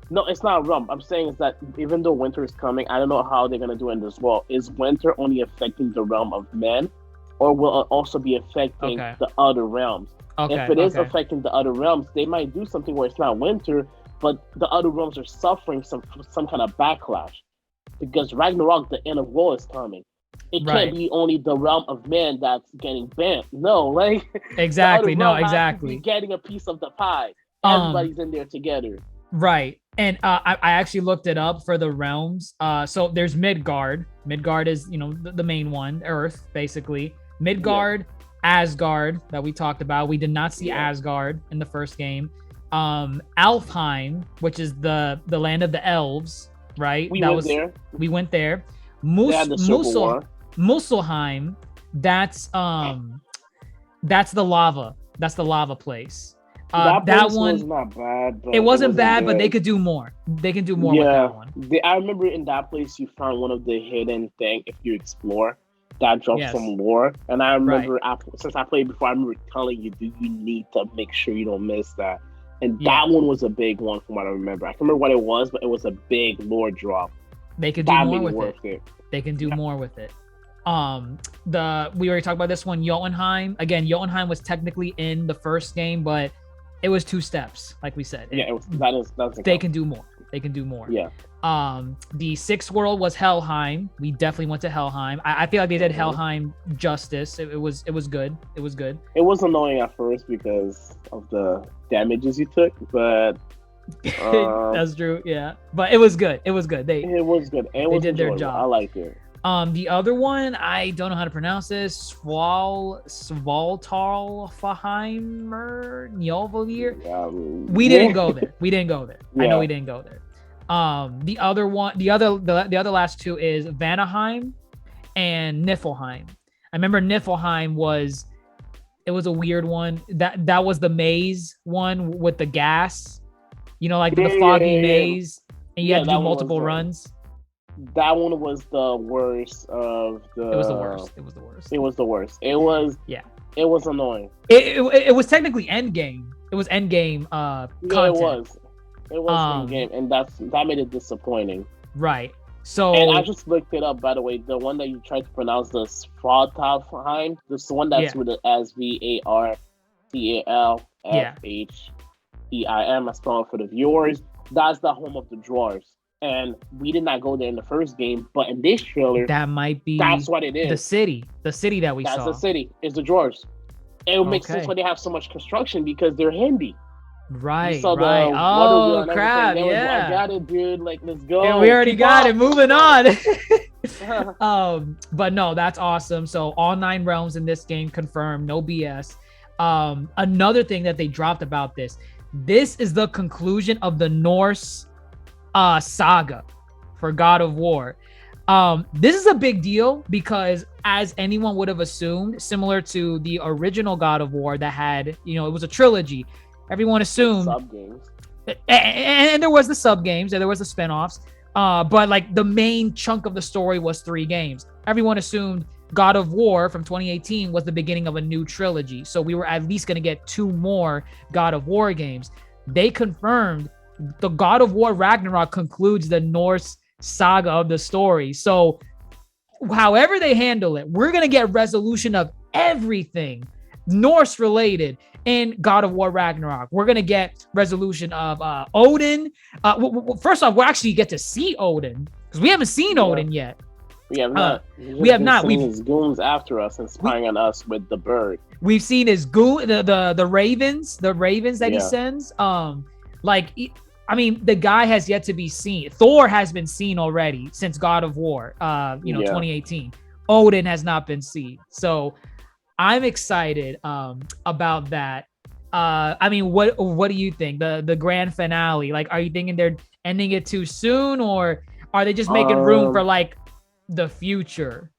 No, it's not a realm. I'm saying is that even though winter is coming, I don't know how they're gonna do it in this world. Is winter only affecting the realm of men? Or will it also be affecting the other realms? If it is affecting the other realms, they might do something where it's not winter, but the other realms are suffering some kind of backlash. Because Ragnarok, the end of war, is coming. It can't be only the realm of man that's getting banned. No, like exactly. No, exactly. Has to be getting a piece of the pie. Everybody's in there together. Right. And I actually looked it up for the realms. So there's Midgard. Midgard is, you know, the main one, Earth, basically. Midgard, Asgard that we talked about. We did not see Asgard in the first game. Alfheim, which is the land of the elves, right? We went there. Muspelheim, that's the lava. That's the lava place. That one was not bad. But it wasn't bad, but they could do more. They can do more with that one. I remember in that place you found one of the hidden thing if you explore. That drops some lore, and I remember since I played before, I remember telling you, you need to make sure you don't miss that. And that one was a big one from what I remember. I can't remember what it was, but it was a big lore drop. They could do more with it. They can do more with it. We already talked about this one, Jotunheim. Again, Jotunheim was technically in the first game, but it was 2 steps, like we said. They can do more. They can do more. Yeah. The 6th world was Helheim. We definitely went to Helheim. I feel like they did Helheim justice. It was good. It was good. It was annoying at first because of the damages you took, but that's true. Yeah, but it was good. It was good. They did their job. I liked it. The other one, I don't know how to pronounce this. Svaltalfheimer Njolvaldir. We didn't go there. I know we didn't go there. The other one, the other last 2 is Vanaheim and Niflheim. I remember Niflheim was a weird one. That was the maze one with the gas, you know, like the foggy maze, and you had to do multiple runs. That one was the worst of the. It was the worst. It was annoying. It was technically endgame. It was endgame content. It was endgame, and that made it disappointing. Right. So. And I just looked it up, by the way. The one that you tried to pronounce, the Svartalfheim, this one that's with the SVARTALFHEIM. I spell it for the viewers. That's the home of the drawers. And we did not go there in the first game, but in this trailer, that's what it is. The city that we saw. That's the city. It's the drawers. It would make sense why they have so much construction because they're handy. Right. Oh crap! Yeah. I got it, dude. Like, let's go. Yeah, we already got it. Moving on. But no, that's awesome. So all 9 realms in this game confirmed. No BS. Another thing that they dropped about this is the conclusion of the Norse saga for God of War. This is a big deal because, as anyone would have assumed, similar to the original God of War that had, it was a trilogy. Everyone assumed sub games, and there was the sub games and there was the spinoffs. But like the main chunk of the story was 3 games. Everyone assumed God of War from 2018 was the beginning of a new trilogy. So we were at least going to get 2 more God of War games. They confirmed the God of War Ragnarok concludes the Norse saga of the story. So however they handle it, we're going to get resolution of everything Norse related in God of War Ragnarok. We're going to get resolution of Odin. First off, we'll actually get to see Odin because we haven't seen Odin yet. We have not. We have not. We've seen his goons after us and spying on us with the bird. We've seen his goon, the ravens that he sends. The guy has yet to be seen. Thor has been seen already since God of War, 2018. Odin has not been seen. So I'm excited about that. What do you think? The grand finale, like, are you thinking they're ending it too soon, or are they just making room for like the future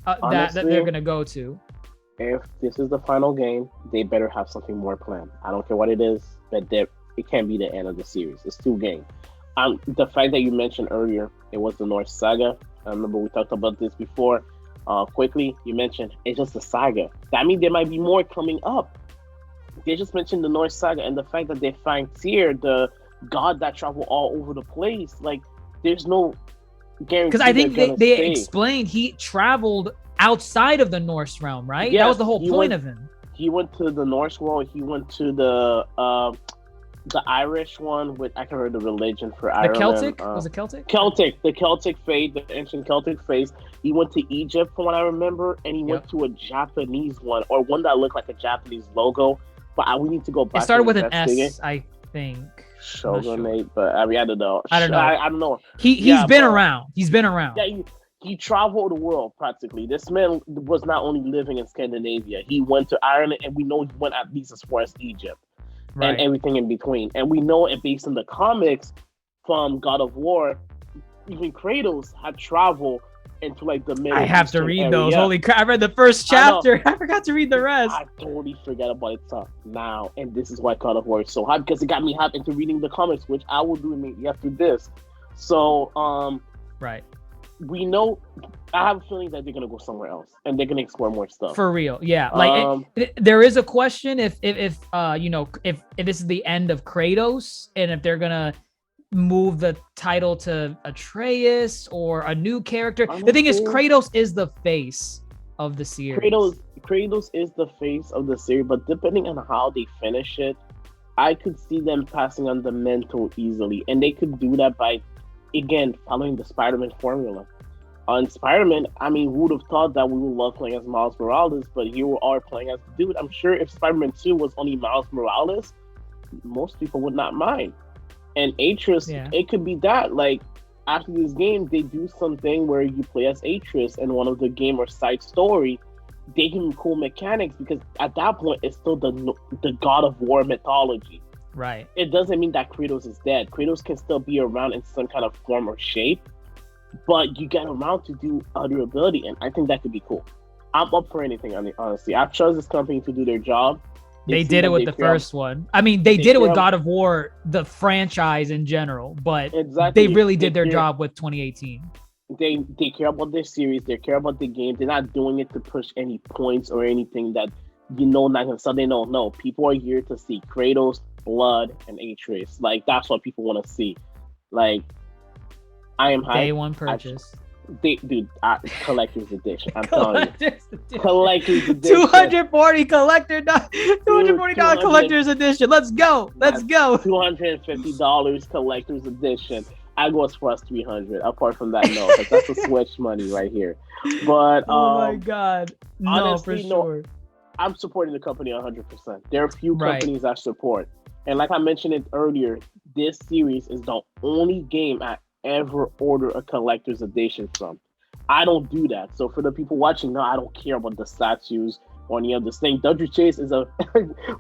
honestly, that they're gonna go to? If this is the final game, they better have something more planned. I don't care what it is, but it can't be the end of the series. It's 2 games. The fact that you mentioned earlier, it was the Norse saga. I remember we talked about this before. Quickly, you mentioned it's just a saga. That means there might be more coming up. They just mentioned the Norse saga and the fact that they find Tyr, the god that traveled all over the place. Like, there's no guarantee. Because I think they explained he traveled outside of the Norse realm, right? Yes, that was the whole point of him. He went to the Norse world. He went to the Irish one with, I can't remember the religion for Ireland. The Celtic? Was it Celtic? The Celtic faith, the ancient Celtic faith. He went to Egypt from what I remember, and he went to a Japanese one, or one that looked like a Japanese logo. But we need to go back. It started with an S, I think. Shogunate, but I don't know. I don't know. He's been around. He's been around. Yeah, he traveled the world practically. This man was not only living in Scandinavia. He went to Ireland, and we know he went at least as far as Egypt. Right. And everything in between. And we know it based on the comics from God of War, even Kratos had traveled into like the Middle I have to read area. those. Holy crap. I read the first chapter. I forgot to read the rest. I totally forgot about it now. And this is why God of War is so hyped, because it got me hyped into reading the comics, which I will do immediately after this. So, right. We know, I have a feeling that they're gonna go somewhere else and they're gonna explore more stuff. For real, yeah. Like there is a question if this is the end of Kratos and if they're gonna move the title to Atreus or a new character. Honestly, the thing is, Kratos is the face of the series. Kratos is the face of the series, but depending on how they finish it, I could see them passing on the mantle easily, and they could do that by, again, following the Spider-Man formula. On Spider-Man, who would have thought that we would love playing as Miles Morales, but here we are playing as the dude. I'm sure if Spider-Man 2 was only Miles Morales, most people would not mind. And Atreus, it could be that. Like, after this game, they do something where you play as Atreus in one of the game or side story. They give him cool mechanics because at that point, it's still the God of War mythology. Right. It doesn't mean that Kratos is dead. Kratos can still be around in some kind of form or shape, but you get around to do other ability, and I think that could be cool. I'm up for anything, honestly. I trust this company to do their job. They did it with the first one. They did it with God of War, the franchise in general, but they really did their job with 2018. They care about their series. They care about the game. They're not doing it to push any points or anything that not gonna sell. They know, no, people are here to see Kratos, blood, and Atreus. Like, that's what people want to see. Like, I am hyped. Day one purchase. Collector's edition. I'm telling you. Collector's edition. $240 $240 collector's edition. Let's go. $250 collector's edition. I go as far as $300. Apart from that, no, because that's the Switch money right here. But oh my god, no, honestly, for sure. I'm supporting the company 100%. There are a few companies I support, and like I mentioned it earlier, this series is the only game I ever order a collector's edition from. I don't do that. So for the people watching, no, I don't care about the statues or any of this thing. DrJace is a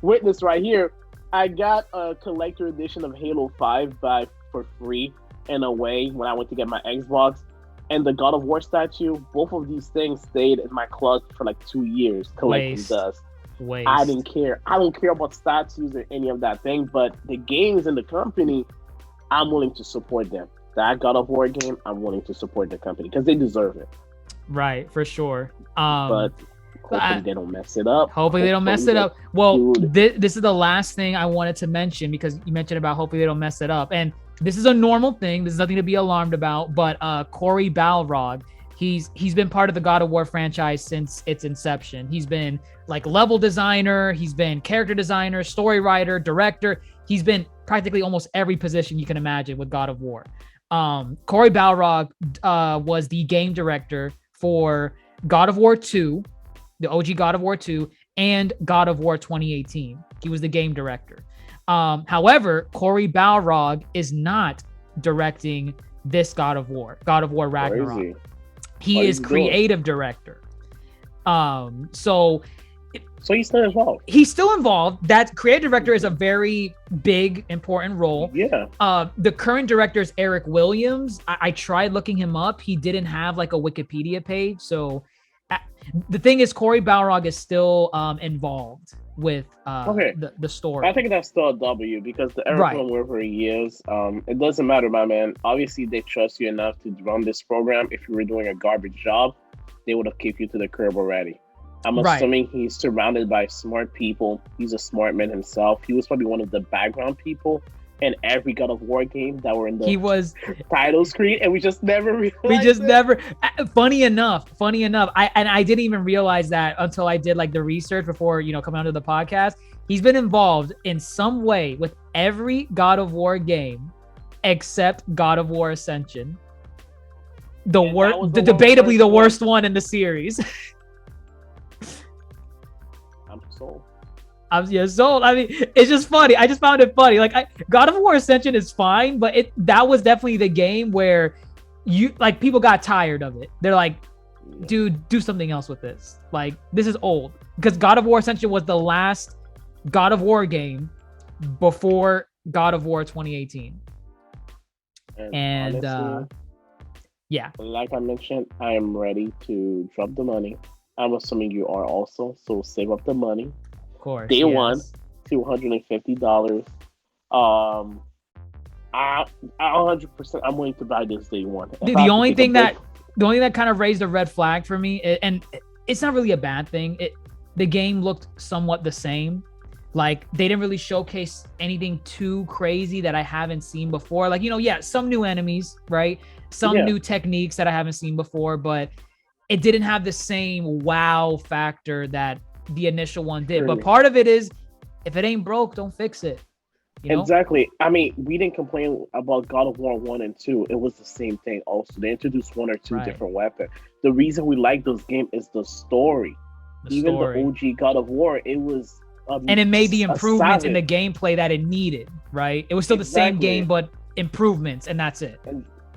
witness right here. I got a collector edition of Halo 5 for free, in a way when I went to get my Xbox. And the God of War statue, both of these things stayed in my closet for like 2 years collecting dust. I didn't care. I don't care about statues or any of that thing, but the games and the company, I'm willing to support them. That God of War game, I'm willing to support the company because they deserve it. Right, for sure. But hopefully they don't mess it up. Hopefully they don't mess it up. Well, this is the last thing I wanted to mention because you mentioned about hopefully they don't mess it up. And this is a normal thing. This is nothing to be alarmed about. But Corey Balrog, he's been part of the God of War franchise since its inception. He's been like level designer. He's been character designer, story writer, director. He's been practically almost every position you can imagine with God of War. Corey Balrog was the game director for God of War 2, the OG God of War 2, and God of War 2018. He was the game director. However, Corey Balrog is not directing this God of War Ragnarok. Crazy. He is creative director. So he's still involved. He's still involved. That creative director is a very big, important role. Yeah. The current director is Eric Williams. I tried looking him up. He didn't have like a Wikipedia page. So the thing is, Corey Balrog is still involved with the story. I think that's still a W because the Eric Williams, wherever he is, it doesn't matter, my man. Obviously, they trust you enough to run this program. If you were doing a garbage job, they would have kicked you to the curb already. I'm assuming he's surrounded by smart people. He's a smart man himself. He was probably one of the background people in every God of War game that were in the title screen, and we just never realized. Funny enough, I didn't even realize that until I did like the research before coming onto the podcast. He's been involved in some way with every God of War game except God of War Ascension. Debatably the worst one in the series. I'm sold. Sold. I mean, it's just funny. I just found it funny. Like, God of War Ascension is fine, but that was definitely the game where people got tired of it. They're like, dude, do something else with this. Like, this is old. Because God of War Ascension was the last God of War game before God of War 2018. And honestly, like I mentioned, I am ready to drop the money. I'm assuming you are also, so save up the money. Of course. Day one, $250. I 100%. I'm willing to buy this day one. The only thing that kind of raised a red flag for me, and it's not really a bad thing. The game looked somewhat the same. Like, they didn't really showcase anything too crazy that I haven't seen before. Like, some new enemies, right? Some new techniques that I haven't seen before, but it didn't have the same wow factor that the initial one did. But part of it is, if it ain't broke, don't fix it. Exactly. I mean, we didn't complain about God of War 1 and 2. It was the same thing also. They introduced one or two different weapons. The reason we like those games is the story. Even the OG God of War, it was and it made the improvements in the gameplay that it needed, right? It was still the same game, but improvements, and that's it.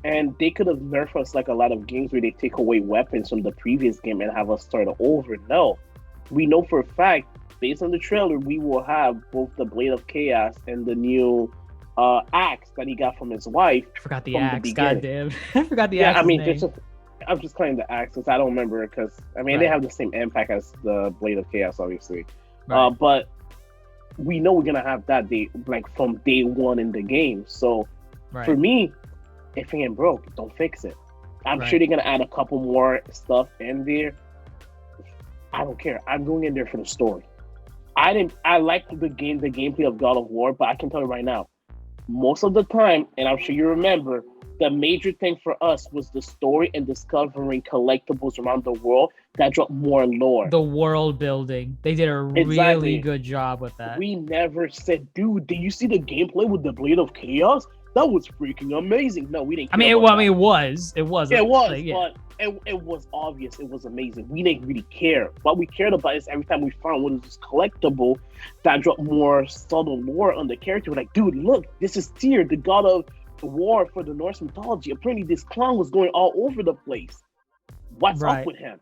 And they could have nerfed us like a lot of games where they take away weapons from the previous game and have us start over. No. We know for a fact, based on the trailer, we will have both the Blade of Chaos and the new axe that he got from his wife. I forgot the axe. Goddamn. I forgot the axe. I mean, I'm just claiming the axe because I don't remember because, they have the same impact as the Blade of Chaos, obviously. Right. But we know we're going to have that from day one in the game. So for me, if it ain't broke, don't fix it. I'm sure they're going to add a couple more stuff in there. I don't care. I'm going in there for the story. I like the gameplay of God of War, but I can tell you right now, most of the time, and I'm sure you remember, the major thing for us was the story and discovering collectibles around the world that dropped more lore. The world building. They did a really good job with that. We never said, dude, did you see the gameplay with the Blade of Chaos? That was freaking amazing. No, we didn't care it was. It was, but it was obvious. It was amazing. We didn't really care. What we cared about is every time we found one of this collectible that dropped more subtle lore on the character, we're like, dude, look, this is Tyr, the god of war for the Norse mythology. Apparently, this clown was going all over the place. What's up with him?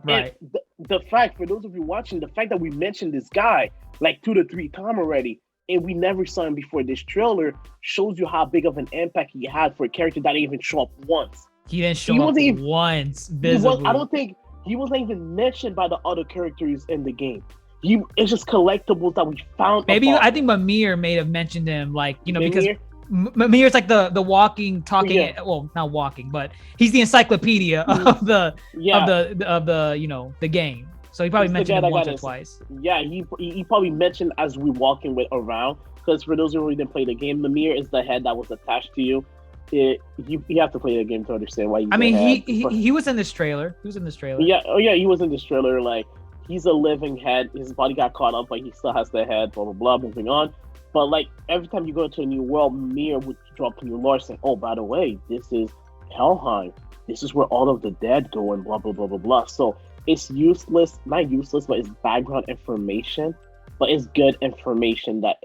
Right. And the fact, for those of you watching, the fact that we mentioned this guy like 2 to 3 times already, and we never saw him before. This trailer shows you how big of an impact he had for a character that didn't even show up once. He didn't show up once visibly. I don't think he wasn't even mentioned by the other characters in the game. It's just collectibles that we found. Maybe I think Mimir may have mentioned him, like, you know, because Mimir's like the walking, talking. Well, not walking, but he's the encyclopedia of the you know, the game. So he probably mentioned him once or twice. Yeah, he probably mentioned as we walking with around. Because for those who didn't play the game, Mimir is the head that was attached to you. You have to play the game to understand why. He was in this trailer. He was in this trailer. Yeah, he was in this trailer. Like, he's a living head. His body got caught up, but he still has the head. Blah blah blah. Moving on. But like every time you go to a new world, Mimir would drop new lore saying, "Oh, by the way, this is Helheim. This is where all of the dead go," and blah blah blah blah blah. So it's useless, not useless, but it's background information. But it's good information that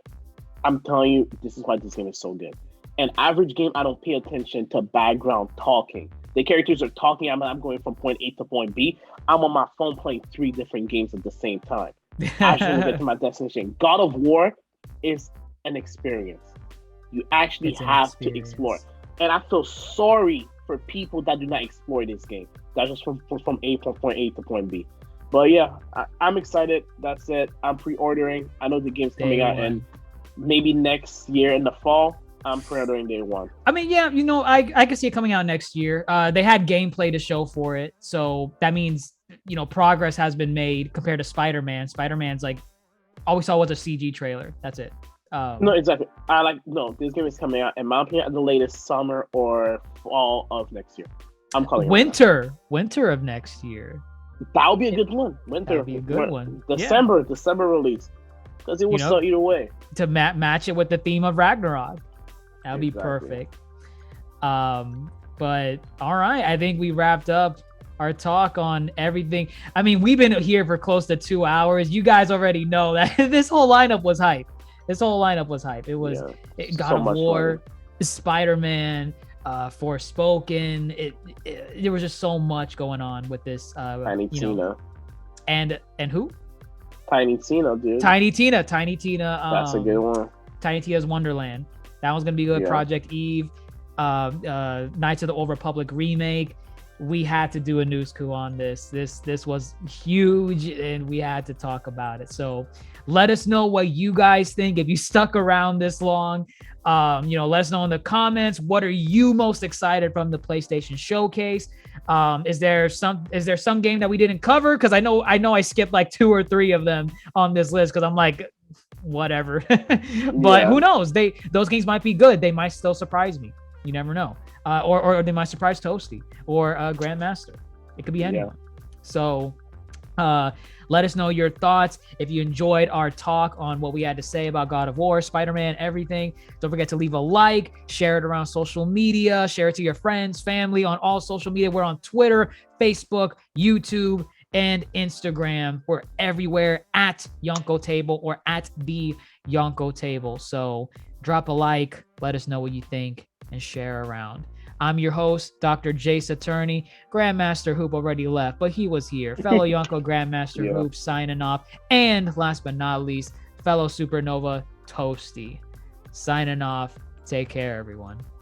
I'm telling you. This is why this game is so good. An average game, I don't pay attention to background talking. The characters are talking. I'm going from point A to point B. I'm on my phone playing 3 different games at the same time. Actually, get to my destination. God of War is an experience. You actually have to explore. And I feel sorry for people that do not explore this game. That's just from point A to point B. But yeah, I'm excited. That's it. I'm pre-ordering. I know the game's coming out and maybe next year in the fall. I'm pre-ordering day 1. I mean, yeah, you know, I can see it coming out next year. They had gameplay to show for it, so that means, you know, progress has been made compared to Spider-Man. Spider-Man's like all we saw was a CG trailer. That's it. No, exactly. This game is coming out in my opinion at the latest summer or fall of next year. I'm calling winter of next year. That would be a good one. Winter. That would be a good one. December release, because it will sell either way. To match it with the theme of Ragnarok. That would be perfect. But all right, I think we wrapped up our talk on everything. I mean, we've been here for close to 2 hours. You guys already know that this whole lineup was hype. It was God of War, Spider-Man, Forespoken. There was just so much going on with this. Tiny Tina. And who? Tiny Tina, dude. Tiny Tina. That's a good one. Tiny Tina's Wonderland. That one's gonna be good. Project Eve, Knights of the Old Republic remake. We had to do a news coup on this. This was huge, and we had to talk about it. So let us know what you guys think. If you stuck around this long, let us know in the comments. What are you most excited from the PlayStation Showcase? Is there some game that we didn't cover? Because I know I skipped like 2 or 3 of them on this list because I'm like, whatever. But who knows? Those games might be good. They might still surprise me. You never know. Or they might surprise Toasty or Grandmaster. It could be anyone. So let us know your thoughts. If you enjoyed our talk on what we had to say about God of War, Spider-Man, everything, don't forget to leave a like, share it around social media, share it to your friends, family on all social media. We're on Twitter, Facebook, YouTube, and Instagram. We're everywhere at Yonkō Table or at the Yonkō Table. So drop a like, let us know what you think, and share around. I'm your host, DrJaceAttorney. GrandMasterHoop already left, but he was here. Fellow Yonkō GrandMasterHoop signing off. And last but not least, fellow Supernova Toasty signing off. Take care, everyone.